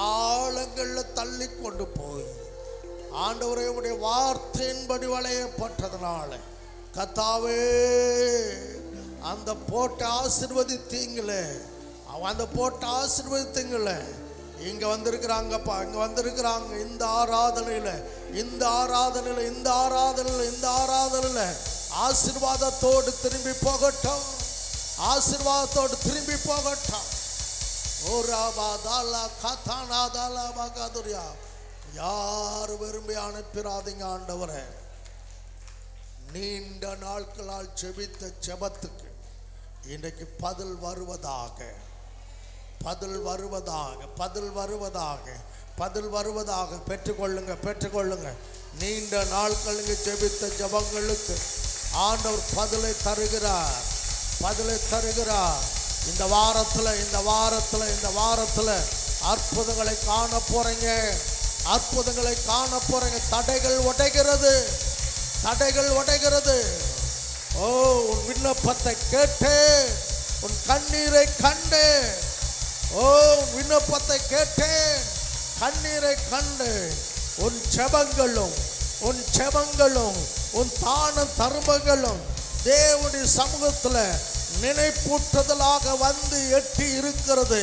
ஆழங்கள்ல தள்ளி கொண்டு போய் ஆண்டவரே உம்முடைய வார்த்தையின்படி வளையப்பட்டதனால கர்த்தாவே அந்த போட்டை ஆசீர்வதித்தீங்களே, அந்த போட்டை ஆசீர்வதித்தீங்களே. இங்க வந்திருக்கிறாங்கப்பா, இங்க வந்திருக்கிறாங்க. இந்த ஆராதனையில ஆசீர்வாதத்தோடு திரும்பி போகட்டும், ஆசீர்வாதத்தோடு திரும்பி போகட்டும். யார் விரும்பி அனுப்பிடாதீங்க ஆண்டவரே. நீண்ட நாட்களால் செபித்த செபத்துக்கு இன்றைக்கு பதில் வருவதாக, பதில் வருவதாக, பதில் வருவதாக, பதில் வருவதாக. பெற்றுக்கொள்ளுங்க, பெற்றுக்கொள்ளுங்க. நீண்ட நாட்களுக்கு செபித்த ஜெபங்களுக்கு ஆண்டவர் பதிலை தருகிறார், பதிலை தருகிறார். இந்த வாரத்தில் அற்புதங்களை காண போறீங்க, அற்புதங்களை காண போறீங்க. தடைகள் உடைகிறது, தடைகள் உடைகிறது. ஓ உன் விண்ணப்பத்தை கேட்டு உன் கண்ணீரை கண்டு, ஓ உன் விண்ணப்பத்தை கேட்டேன், கண்ணீரை கண்டு. உன் செபங்களும் உன் தான தர்மங்களும் தேவனுடைய சமூகத்தில் நினைப்பூட்டுதலாக வந்து எட்டி இருக்கிறது.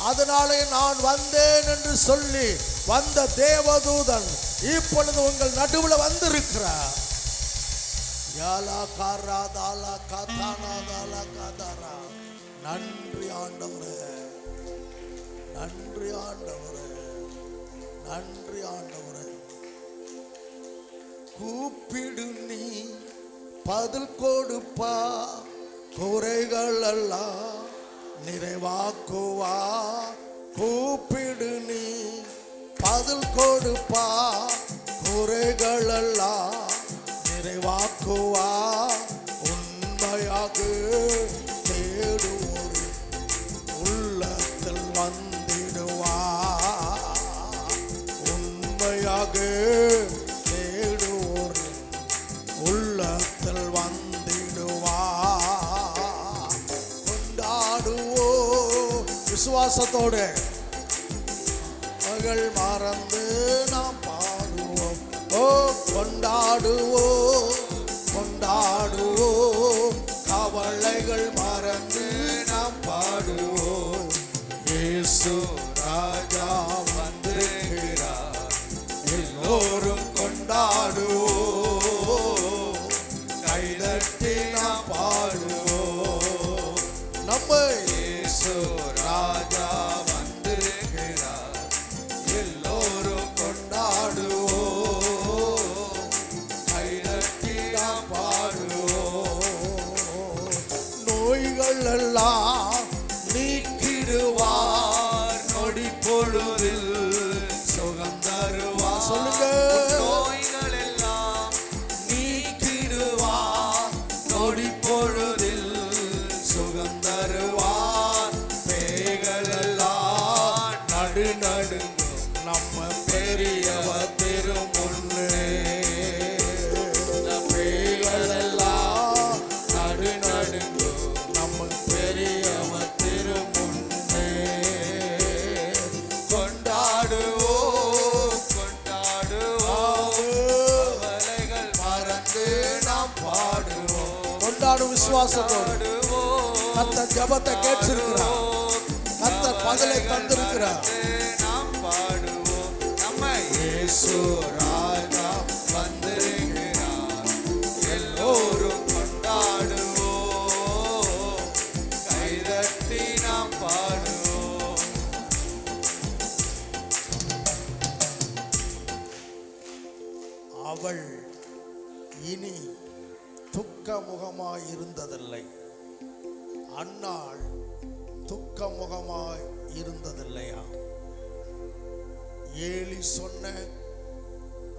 அதனாலே நான் வந்தேன் என்று சொல்லி வந்த தேவதூதன் இப்பொழுது உங்கள் நடுவில் வந்திருக்கிறார். நன்றி ஆண்டவரே, நன்றி ஆண்டவரே, நன்றி ஆண்டவரே. கூப்பிடு நீ பதில் கொடுப்பா, குறைகள் எல்லாம் நிறைவாக்குவா. கூப்பிடு நீ பதில் கொடுப்பா, குறைகள் எல்லாம் நிறைவாக்குவா. உண்மையாக தேடுவோர் உள்ளத்தில் வந்திடுவா, உண்மையாக தேடுவோர் உள்ளத்தில் வந்திடுவா. கொண்டாடுவோ விசுவாசத்தோடு மகள் மறந்து நாம் பாடுவோம். ஓ கொண்டாடுவோ கவலைகள் மறந்து நாம் பாடுவோம். இயேசு ராஜா வந்திருக்கிறார், எல்லோரும் கொண்டாடுவோம், கைதட்டி நாம் பாடுவோம். நம்ம இயேசு ராஜா வந்திருக்கிறார், எல்லோரும் கொண்டாடுவோம், கைதட்டி நாம் பாடுவோம். நோய்கள் எல்லாம் நீக்கிடுவார், நொடி பொழுதில் சுகம் தருவார். சொல்லுங்க. நோய்கள் எல்லாம் நீக்கிடுவார், நொடி பொழுதில் சுகம் தருவார். பேய்கள் எல்லாம் நடுநடுங்கும் நம்ம பெரியவர் திருமுன்னே. பேய்கள் எல்லாம் நடுநடுங்கும் நம்ம பெரியவர் திருமுன்னே. கொண்டாடுவோம் கவலைகள் மறந்து நாம் பாடுவோம். கொண்டாடும் விசுவாசத்தோடு கர்த்தர் ஜெபத்தை கேட்டிருக்கிறார், கர்த்தர் பதிலை தந்திருக்கிறார். நாம் பாடுவோம், நம்ம இயேசு ராஜா வந்திருக்கிறார், எல்லோரும் கொண்டாடுவோம், கைதட்டி நாம் பாடுவோம். அவள் இனி துக்க முகமாய் இருந்ததில்லை, அன்னாள் துக்க முகமாய் இருந்ததில்லையா? ஏலி சொன்ன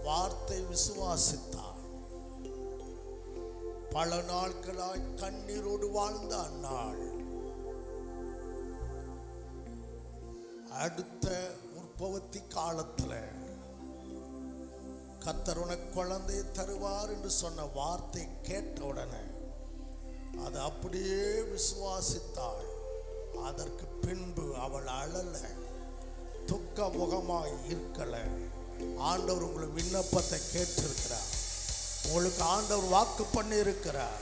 வார்த்தை விசுவாசித்தார். பல நாட்களாய் கண்ணீரோடு வாழ்ந்த அந்நாள் அடுத்த முற்பவத்தி காலத்துல கர்த்தர் உனக்கு குழந்தை தருவார் என்று சொன்ன வார்த்தை கேட்ட உடனே அது அப்படியே விசுவாசித்தாள். அதற்கு பின்பு அவள் அழல, துக்க முகமாய் இருக்கல. ஆண்டவர் உங்களுக்கு விண்ணப்பத்தை கேட்டிருக்கிறார். உங்களுக்கு ஆண்டவர் வாக்கு பண்ணி இருக்கிறார்.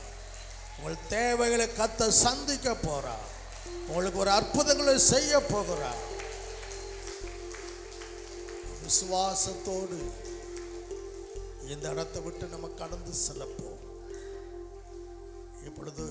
உங்கள் தேவைகளை கர்த்தர் சந்திக்க போறார். உங்களுக்கு ஒரு அற்புதங்களை செய்ய போகிறார். விசுவாசத்தோடு இந்த இடத்தை விட்டு நம்ம கடந்து செல்லப்போம். இப்பொழுது